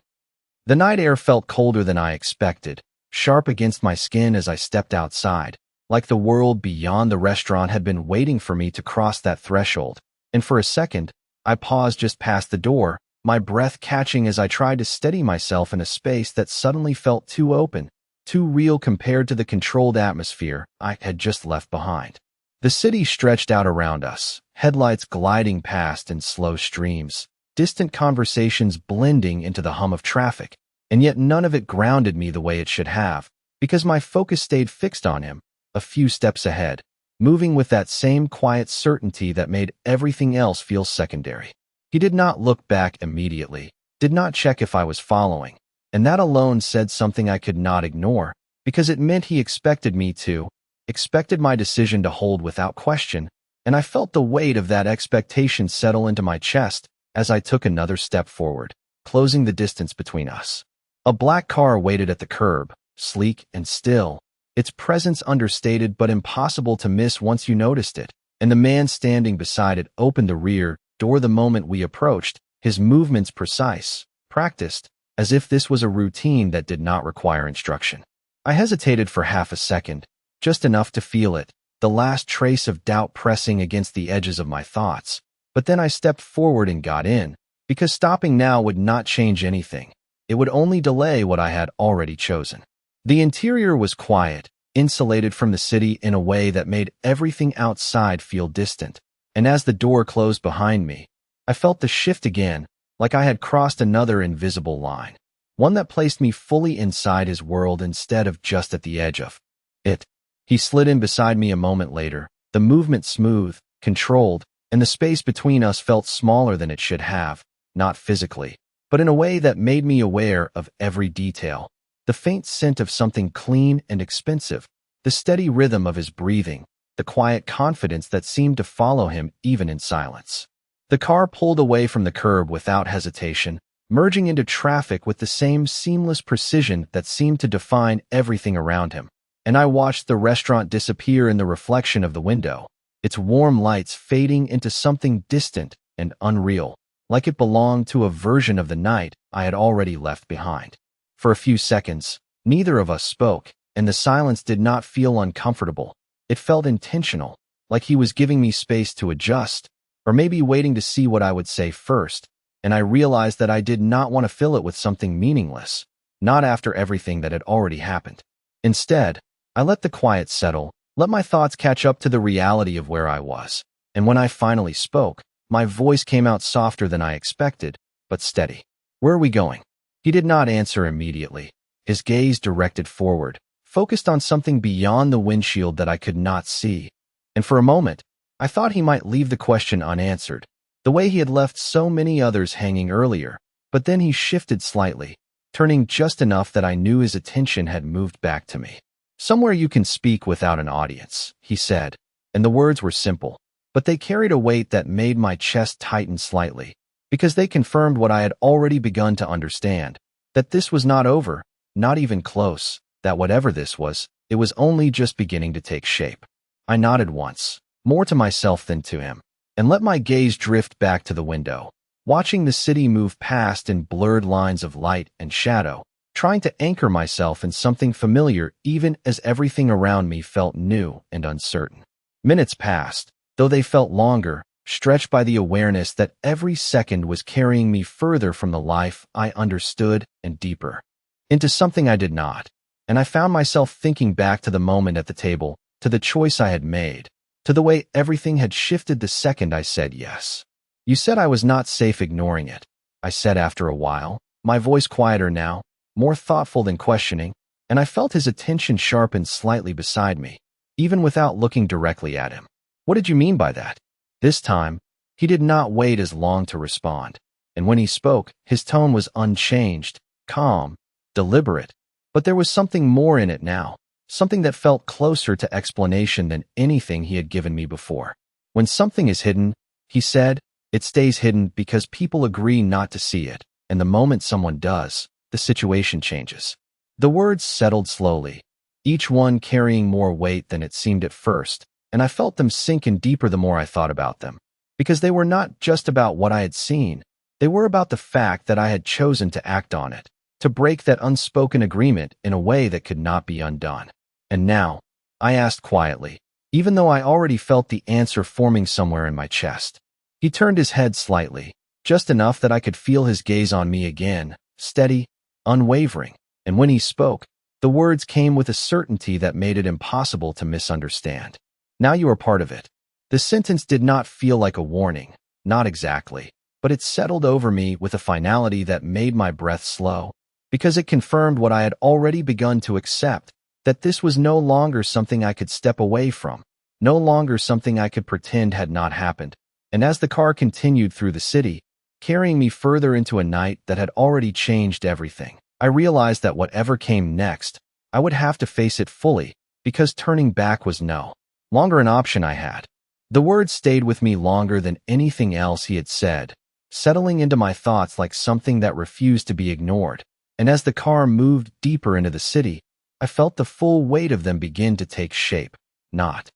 A: The night air felt colder than I expected, sharp against my skin as I stepped outside, like the world beyond the restaurant had been waiting for me to cross that threshold. And for a second, I paused just past the door, my breath catching as I tried to steady myself in a space that suddenly felt too open, too real compared to the controlled atmosphere I had just left behind. The city stretched out around us, headlights gliding past in slow streams, distant conversations blending into the hum of traffic, and yet none of it grounded me the way it should have, because my focus stayed fixed on him, a few steps ahead, moving with that same quiet certainty that made everything else feel secondary. He did not look back immediately, did not check if I was following, and that alone said something I could not ignore, because it meant he expected me to, expected my decision to hold without question, and I felt the weight of that expectation settle into my chest as I took another step forward, closing the distance between us. A black car waited at the curb, sleek and still, its presence understated but impossible to miss once you noticed it, and the man standing beside it opened the rear door the moment we approached, his movements precise, practiced, as if this was a routine that did not require instruction. I hesitated for half a second, just enough to feel it, the last trace of doubt pressing against the edges of my thoughts, but then I stepped forward and got in, because stopping now would not change anything. It would only delay what I had already chosen. The interior was quiet, insulated from the city in a way that made everything outside feel distant, and as the door closed behind me, I felt the shift again, like I had crossed another invisible line, one that placed me fully inside his world instead of just at the edge of it. He slid in beside me a moment later, the movement smooth, controlled, and the space between us felt smaller than it should have, not physically, but in a way that made me aware of every detail. The faint scent of something clean and expensive, the steady rhythm of his breathing, the quiet confidence that seemed to follow him even in silence. The car pulled away from the curb without hesitation, merging into traffic with the same seamless precision that seemed to define everything around him, and I watched the restaurant disappear in the reflection of the window, its warm lights fading into something distant and unreal, like it belonged to a version of the night I had already left behind. For a few seconds, neither of us spoke, and the silence did not feel uncomfortable. It felt intentional, like he was giving me space to adjust, or maybe waiting to see what I would say first, and I realized that I did not want to fill it with something meaningless, not after everything that had already happened. Instead, I let the quiet settle, let my thoughts catch up to the reality of where I was, and when I finally spoke, my voice came out softer than I expected, but steady. "Where are we going?" He did not answer immediately, his gaze directed forward, focused on something beyond the windshield that I could not see, and for a moment, I thought he might leave the question unanswered, the way he had left so many others hanging earlier, but then he shifted slightly, turning just enough that I knew his attention had moved back to me. "Somewhere you can speak without an audience," he said, and the words were simple, but they carried a weight that made my chest tighten slightly, because they confirmed what I had already begun to understand, that this was not over, not even close, that whatever this was, it was only just beginning to take shape. I nodded once, more to myself than to him, and let my gaze drift back to the window, watching the city move past in blurred lines of light and shadow, trying to anchor myself in something familiar even as everything around me felt new and uncertain. Minutes passed, though they felt longer, stretched by the awareness that every second was carrying me further from the life I understood and deeper into something I did not, and I found myself thinking back to the moment at the table, to the choice I had made, to the way everything had shifted the second I said yes. You said I was not safe ignoring it, I said after a while, my voice quieter now, more thoughtful than questioning, and I felt his attention sharpen slightly beside me, even without looking directly at him. What did you mean by that? This time, he did not wait as long to respond, and when he spoke, his tone was unchanged, calm, deliberate, but there was something more in it now, something that felt closer to explanation than anything he had given me before. When something is hidden, he said, it stays hidden because people agree not to see it, and the moment someone does, the situation changes. The words settled slowly, each one carrying more weight than it seemed at first, and I felt them sink in deeper the more I thought about them, because they were not just about what I had seen, they were about the fact that I had chosen to act on it, to break that unspoken agreement in a way that could not be undone. And now, I asked quietly, even though I already felt the answer forming somewhere in my chest. He turned his head slightly, just enough that I could feel his gaze on me again, steady, unwavering, and when he spoke, the words came with a certainty that made it impossible to misunderstand. Now you are part of it. The sentence did not feel like a warning, not exactly, but it settled over me with a finality that made my breath slow, because it confirmed what I had already begun to accept, that this was no longer something I could step away from, no longer something I could pretend had not happened. And as the car continued through the city, carrying me further into a night that had already changed everything, I realized that whatever came next, I would have to face it fully, because turning back was no longer an option I had. The words stayed with me longer than anything else he had said, settling into my thoughts like something that refused to be ignored. And as the car moved deeper into the city, I felt the full weight of them begin to take shape, not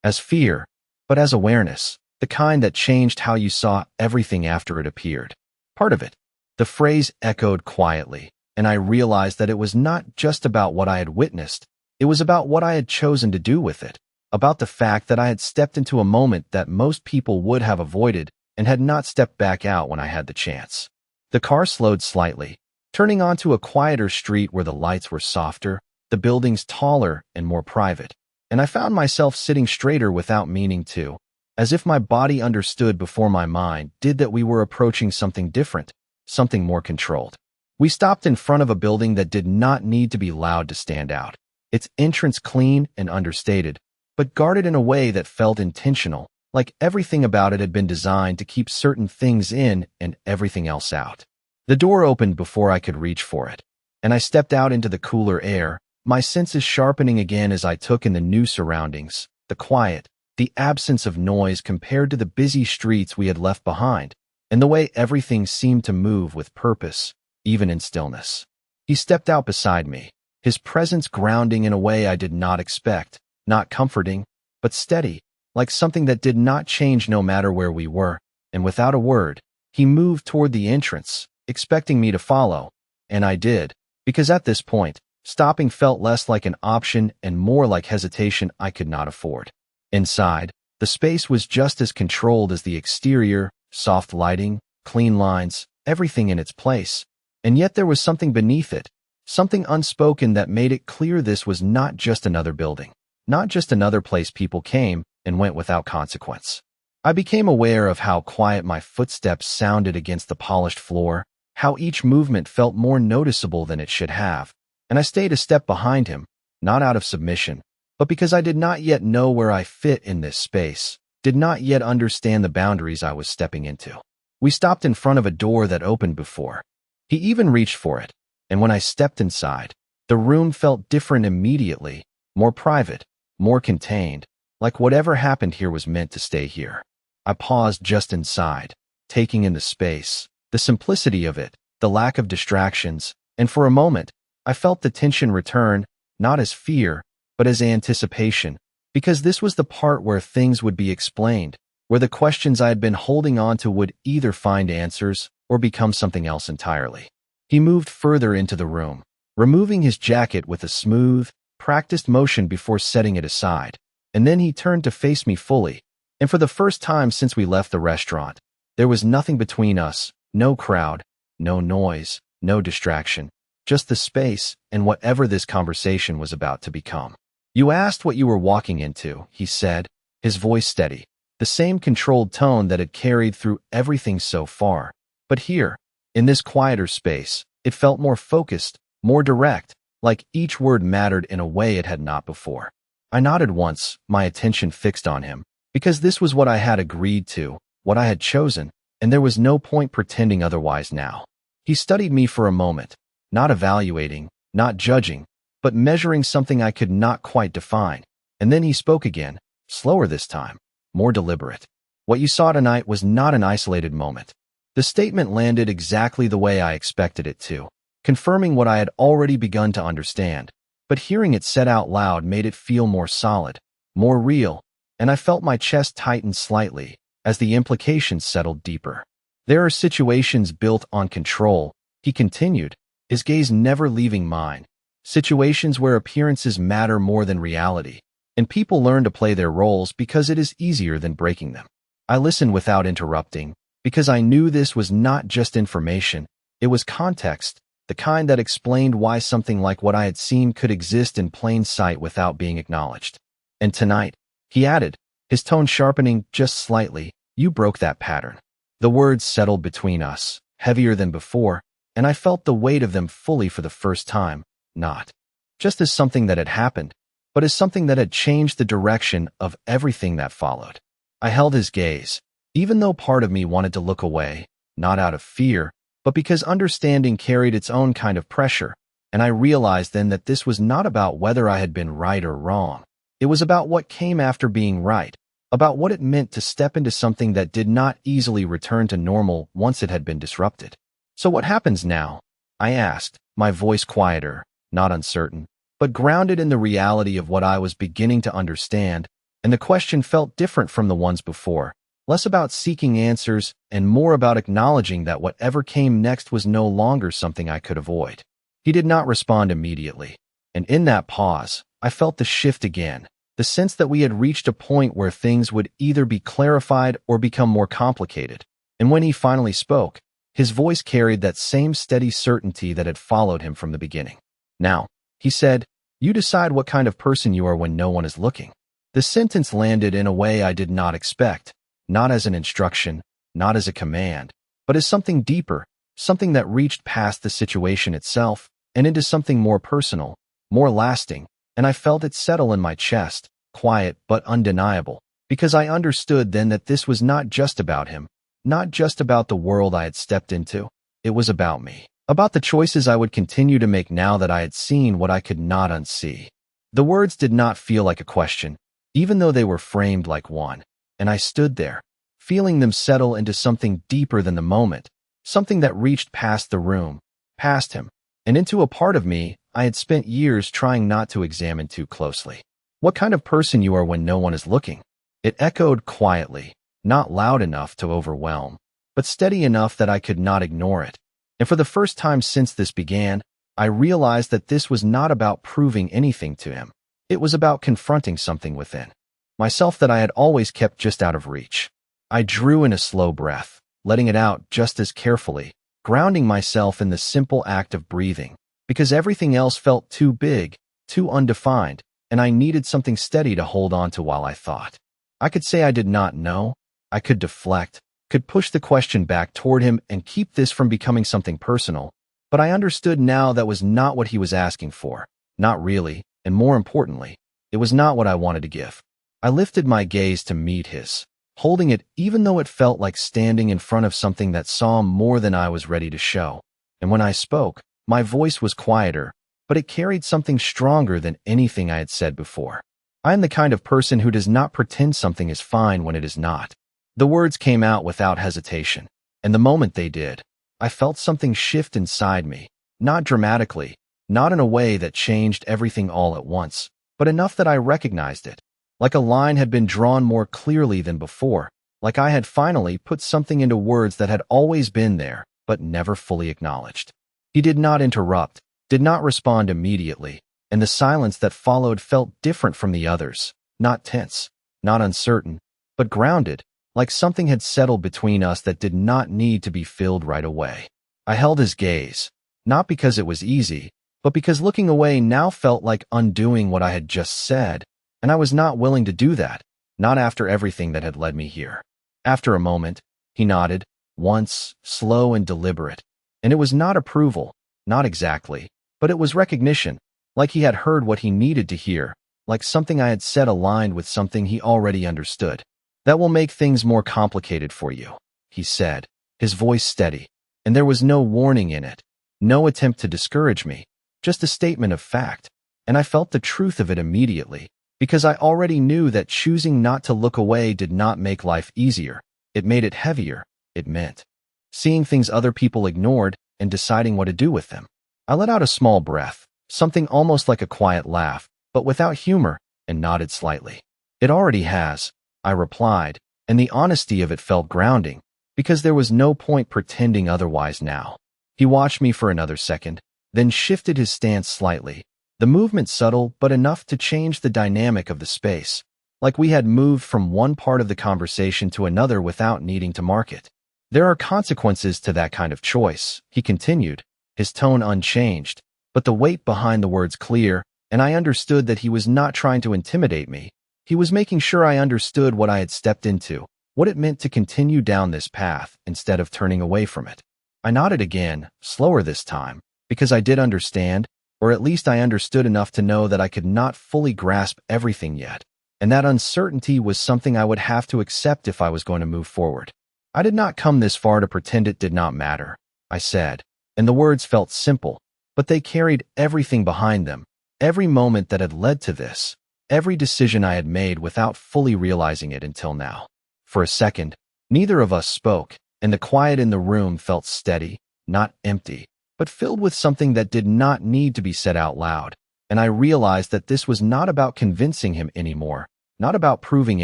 A: as fear, but as awareness, the kind that changed how you saw everything after it appeared. Part of it. The phrase echoed quietly, and I realized that it was not just about what I had witnessed, it was about what I had chosen to do with it, about the fact that I had stepped into a moment that most people would have avoided and had not stepped back out when I had the chance. The car slowed slightly, turning onto a quieter street where the lights were softer, the buildings taller and more private, and I found myself sitting straighter without meaning to, as if my body understood before my mind did that we were approaching something different, something more controlled. We stopped in front of a building that did not need to be loud to stand out, its entrance clean and understated, but guarded in a way that felt intentional, like everything about it had been designed to keep certain things in and everything else out. The door opened before I could reach for it, and I stepped out into the cooler air, my senses sharpening again as I took in the new surroundings, the quiet, the absence of noise compared to the busy streets we had left behind, and the way everything seemed to move with purpose, even in stillness. He stepped out beside me, his presence grounding in a way I did not expect, not comforting, but steady, like something that did not change no matter where we were, and without a word, he moved toward the entrance, expecting me to follow, and I did, because at this point, stopping felt less like an option and more like hesitation I could not afford. Inside, the space was just as controlled as the exterior, soft lighting, clean lines, everything in its place, and yet there was something beneath it, something unspoken that made it clear this was not just another building, not just another place people came and went without consequence. I became aware of how quiet my footsteps sounded against the polished floor, how each movement felt more noticeable than it should have, and I stayed a step behind him, not out of submission, but because I did not yet know where I fit in this space, did not yet understand the boundaries I was stepping into. We stopped in front of a door that opened before. He even reached for it, and when I stepped inside, the room felt different immediately, more private, more contained, like whatever happened here was meant to stay here. I paused just inside, taking in the space, the simplicity of it, the lack of distractions, and for a moment, I felt the tension return, not as fear, but as anticipation, because this was the part where things would be explained, where the questions I had been holding on to would either find answers or become something else entirely. He moved further into the room, removing his jacket with a smooth, practiced motion before setting it aside, and then he turned to face me fully, and for the first time since we left the restaurant, there was nothing between us, no crowd, no noise, no distraction, just the space and whatever this conversation was about to become. You asked what you were walking into, he said, his voice steady, the same controlled tone that had carried through everything so far. But here, in this quieter space, it felt more focused, more direct, like each word mattered in a way it had not before. I nodded once, my attention fixed on him, because this was what I had agreed to, what I had chosen, and there was no point pretending otherwise now. He studied me for a moment, not evaluating, not judging, but measuring something I could not quite define. And then he spoke again, slower this time, more deliberate. What you saw tonight was not an isolated moment. The statement landed exactly the way I expected it to, confirming what I had already begun to understand. But hearing it said out loud made it feel more solid, more real, and I felt my chest tighten slightly as the implications settled deeper. There are situations built on control, he continued, his gaze never leaving mine. Situations where appearances matter more than reality, and people learn to play their roles because it is easier than breaking them. I listened without interrupting, because I knew this was not just information, it was context, the kind that explained why something like what I had seen could exist in plain sight without being acknowledged. And tonight, he added, his tone sharpening just slightly, you broke that pattern. The words settled between us, heavier than before, and I felt the weight of them fully for the first time, not just as something that had happened, but as something that had changed the direction of everything that followed. I held his gaze, even though part of me wanted to look away, not out of fear, but because understanding carried its own kind of pressure, and I realized then that this was not about whether I had been right or wrong. It was about what came after being right, about what it meant to step into something that did not easily return to normal once it had been disrupted. So what happens now? I asked, my voice quieter, not uncertain, but grounded in the reality of what I was beginning to understand, and the question felt different from the ones before, less about seeking answers and more about acknowledging that whatever came next was no longer something I could avoid. He did not respond immediately, and in that pause, I felt the shift again, the sense that we had reached a point where things would either be clarified or become more complicated. And when he finally spoke, his voice carried that same steady certainty that had followed him from the beginning. Now, he said, you decide what kind of person you are when no one is looking. The sentence landed in a way I did not expect, not as an instruction, not as a command, but as something deeper, something that reached past the situation itself and into something more personal, more lasting, and I felt it settle in my chest, quiet but undeniable, because I understood then that this was not just about him, not just about the world I had stepped into. It was about me, about the choices I would continue to make now that I had seen what I could not unsee. The words did not feel like a question, even though they were framed like one, and I stood there, feeling them settle into something deeper than the moment, something that reached past the room, past him, and into a part of me I had spent years trying not to examine too closely. What kind of person you are when no one is looking? It echoed quietly, not loud enough to overwhelm, but steady enough that I could not ignore it. And for the first time since this began, I realized that this was not about proving anything to him. It was about confronting something within myself that I had always kept just out of reach. I drew in a slow breath, letting it out just as carefully, grounding myself in the simple act of breathing, because everything else felt too big, too undefined, and I needed something steady to hold on to while I thought. I could say I did not know. I could deflect, could push the question back toward him and keep this from becoming something personal, but I understood now that was not what he was asking for, not really, and more importantly, it was not what I wanted to give. I lifted my gaze to meet his, holding it even though it felt like standing in front of something that saw more than I was ready to show. And when I spoke, my voice was quieter, but it carried something stronger than anything I had said before. I am the kind of person who does not pretend something is fine when it is not. The words came out without hesitation, and the moment they did, I felt something shift inside me, not dramatically, not in a way that changed everything all at once, but enough that I recognized it, like a line had been drawn more clearly than before, like I had finally put something into words that had always been there, but never fully acknowledged. He did not interrupt, did not respond immediately, and the silence that followed felt different from the others, not tense, not uncertain, but grounded, like something had settled between us that did not need to be filled right away. I held his gaze, not because it was easy, but because looking away now felt like undoing what I had just said, and I was not willing to do that, not after everything that had led me here. After a moment, he nodded, once, slow and deliberate. And it was not approval, not exactly, but it was recognition, like he had heard what he needed to hear, like something I had said aligned with something he already understood. That will make things more complicated for you, he said, his voice steady, and there was no warning in it, no attempt to discourage me, just a statement of fact, and I felt the truth of it immediately, because I already knew that choosing not to look away did not make life easier. It made it heavier. It meant seeing things other people ignored and deciding what to do with them. I let out a small breath, something almost like a quiet laugh, but without humor, and nodded slightly. It already has, I replied, and the honesty of it felt grounding, because there was no point pretending otherwise now. He watched me for another second, then shifted his stance slightly, the movement subtle but enough to change the dynamic of the space, like we had moved from one part of the conversation to another without needing to mark it. There are consequences to that kind of choice, he continued, his tone unchanged, but the weight behind the words clear, and I understood that he was not trying to intimidate me. He was making sure I understood what I had stepped into, what it meant to continue down this path instead of turning away from it. I nodded again, slower this time, because I did understand, or at least I understood enough to know that I could not fully grasp everything yet, and that uncertainty was something I would have to accept if I was going to move forward. I did not come this far to pretend it did not matter, I said, and the words felt simple, but they carried everything behind them, every moment that had led to this, every decision I had made without fully realizing it until now. For a second, neither of us spoke, and the quiet in the room felt steady, not empty, but filled with something that did not need to be said out loud, and I realized that this was not about convincing him anymore, not about proving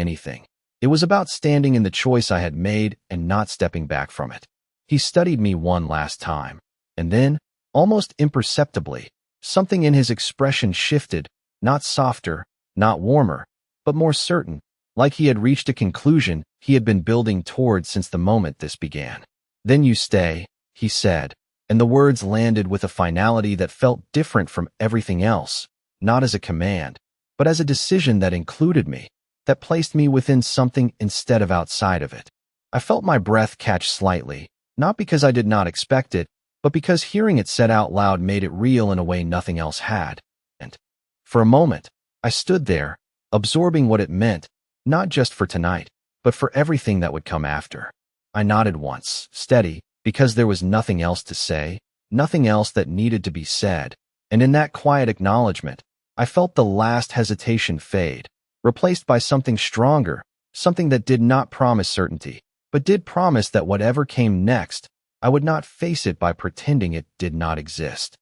A: anything. It was about standing in the choice I had made and not stepping back from it. He studied me one last time, and then, almost imperceptibly, something in his expression shifted, not softer, not warmer, but more certain, like he had reached a conclusion he had been building towards since the moment this began. "Then you stay," he said, and the words landed with a finality that felt different from everything else, not as a command, but as a decision that included me, that placed me within something instead of outside of it. I felt my breath catch slightly, not because I did not expect it, but because hearing it said out loud made it real in a way nothing else had. And for a moment, I stood there, absorbing what it meant, not just for tonight, but for everything that would come after. I nodded once, steady, because there was nothing else to say, nothing else that needed to be said, and in that quiet acknowledgement, I felt the last hesitation fade, replaced by something stronger, something that did not promise certainty, but did promise that whatever came next, I would not face it by pretending it did not exist.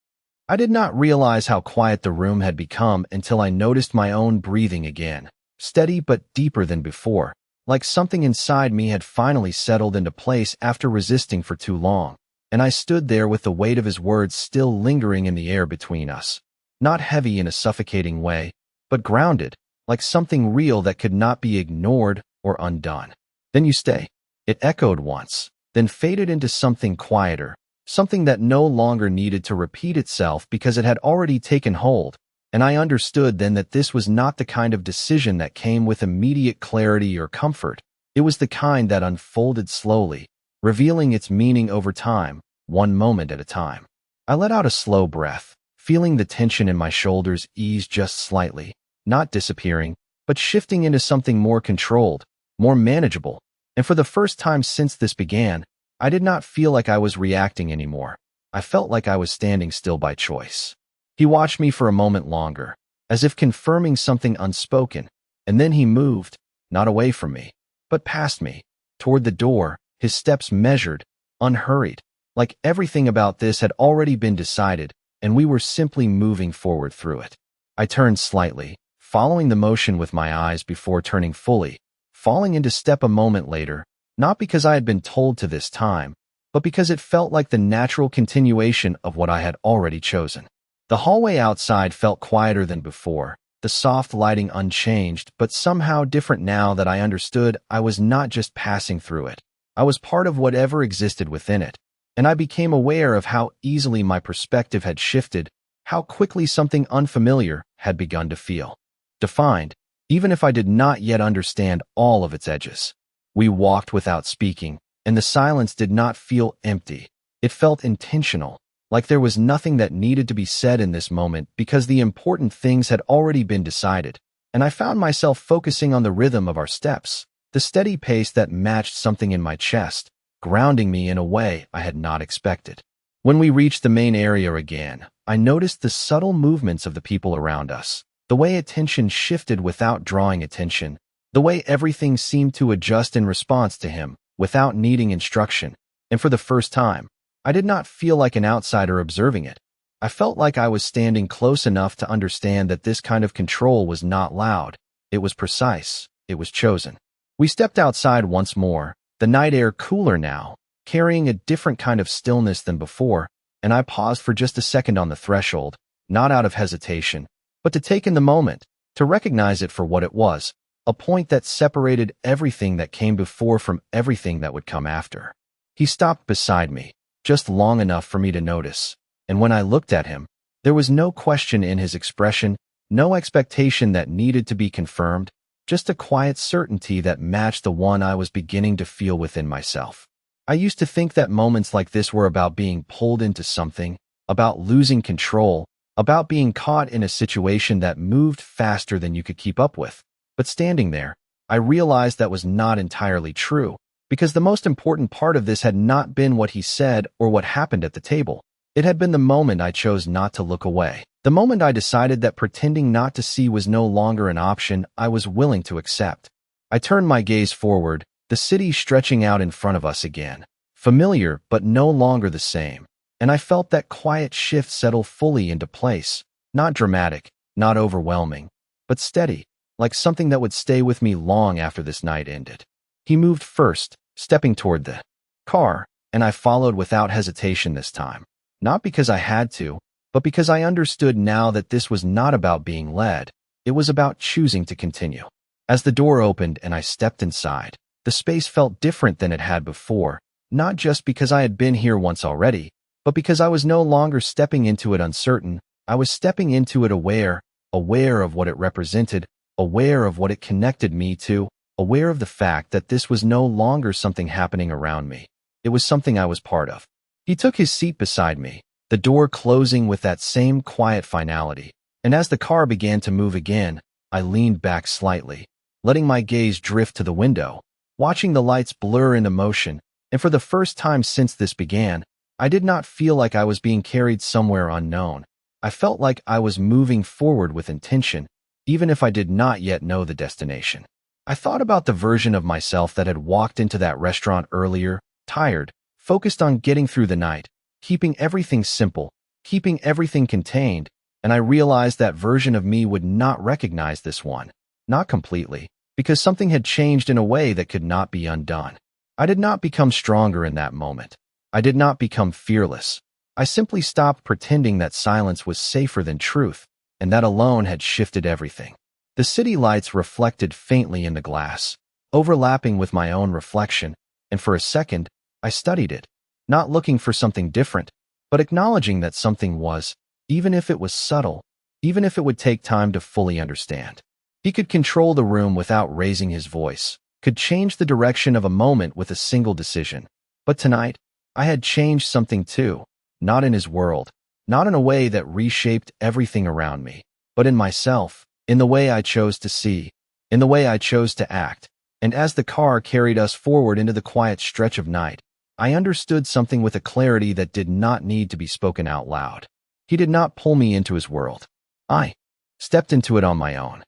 A: I did not realize how quiet the room had become until I noticed my own breathing again, steady but deeper than before, like something inside me had finally settled into place after resisting for too long, and I stood there with the weight of his words still lingering in the air between us, not heavy in a suffocating way, but grounded, like something real that could not be ignored or undone. "Then you stay." It echoed once, then faded into something quieter, something that no longer needed to repeat itself because it had already taken hold, and I understood then that this was not the kind of decision that came with immediate clarity or comfort. It was the kind that unfolded slowly, revealing its meaning over time, one moment at a time. I let out a slow breath, feeling the tension in my shoulders ease just slightly, not disappearing, but shifting into something more controlled, more manageable, and for the first time since this began, I did not feel like I was reacting anymore. I felt like I was standing still by choice. He watched me for a moment longer, as if confirming something unspoken, and then he moved, not away from me, but past me, toward the door, his steps measured, unhurried, like everything about this had already been decided, and we were simply moving forward through it. I turned slightly, following the motion with my eyes before turning fully, falling into step a moment later, not because I had been told to this time, but because it felt like the natural continuation of what I had already chosen. The hallway outside felt quieter than before, the soft lighting unchanged, but somehow different now that I understood I was not just passing through it. I was part of whatever existed within it, and I became aware of how easily my perspective had shifted, how quickly something unfamiliar had begun to feel defined, even if I did not yet understand all of its edges. We walked without speaking, and the silence did not feel empty. It felt intentional, like there was nothing that needed to be said in this moment because the important things had already been decided, and I found myself focusing on the rhythm of our steps, the steady pace that matched something in my chest, grounding me in a way I had not expected. When we reached the main area again, I noticed the subtle movements of the people around us, the way attention shifted without drawing attention, the way everything seemed to adjust in response to him without needing instruction, and for the first time, I did not feel like an outsider observing it. I felt like I was standing close enough to understand that this kind of control was not loud. It was precise. It was chosen. We stepped outside once more, the night air cooler now, carrying a different kind of stillness than before, and I paused for just a second on the threshold, not out of hesitation, but to take in the moment, to recognize it for what it was, a point that separated everything that came before from everything that would come after. He stopped beside me, just long enough for me to notice, and when I looked at him, there was no question in his expression, no expectation that needed to be confirmed, just a quiet certainty that matched the one I was beginning to feel within myself. I used to think that moments like this were about being pulled into something, about losing control, about being caught in a situation that moved faster than you could keep up with. But standing there, I realized that was not entirely true, because the most important part of this had not been what he said or what happened at the table. It had been the moment I chose not to look away. The moment I decided that pretending not to see was no longer an option I was willing to accept. I turned my gaze forward, the city stretching out in front of us again, familiar but no longer the same, and I felt that quiet shift settle fully into place, not dramatic, not overwhelming, but steady, like something that would stay with me long after this night ended. He moved first, stepping toward the car, and I followed without hesitation this time, not because I had to, but because I understood now that this was not about being led, it was about choosing to continue. As the door opened and I stepped inside, the space felt different than it had before, not just because I had been here once already, but because I was no longer stepping into it uncertain. I was stepping into it aware of what it represented, aware of what it connected me to, aware of the fact that this was no longer something happening around me. It was something I was part of. He took his seat beside me, the door closing with that same quiet finality, and as the car began to move again, I leaned back slightly, letting my gaze drift to the window, watching the lights blur into motion, and for the first time since this began, I did not feel like I was being carried somewhere unknown. I felt like I was moving forward with intention, even if I did not yet know the destination. I thought about the version of myself that had walked into that restaurant earlier, tired, focused on getting through the night, keeping everything simple, keeping everything contained, and I realized that version of me would not recognize this one. Not completely, because something had changed in a way that could not be undone. I did not become stronger in that moment. I did not become fearless. I simply stopped pretending that silence was safer than truth, and that alone had shifted everything. The city lights reflected faintly in the glass, overlapping with my own reflection, and for a second, I studied it, not looking for something different, but acknowledging that something was, even if it was subtle, even if it would take time to fully understand. He could control the room without raising his voice, could change the direction of a moment with a single decision. But tonight, I had changed something too, not in his world, not in a way that reshaped everything around me, but in myself, in the way I chose to see, in the way I chose to act. And as the car carried us forward into the quiet stretch of night, I understood something with a clarity that did not need to be spoken out loud. He did not pull me into his world. I stepped into it on my own.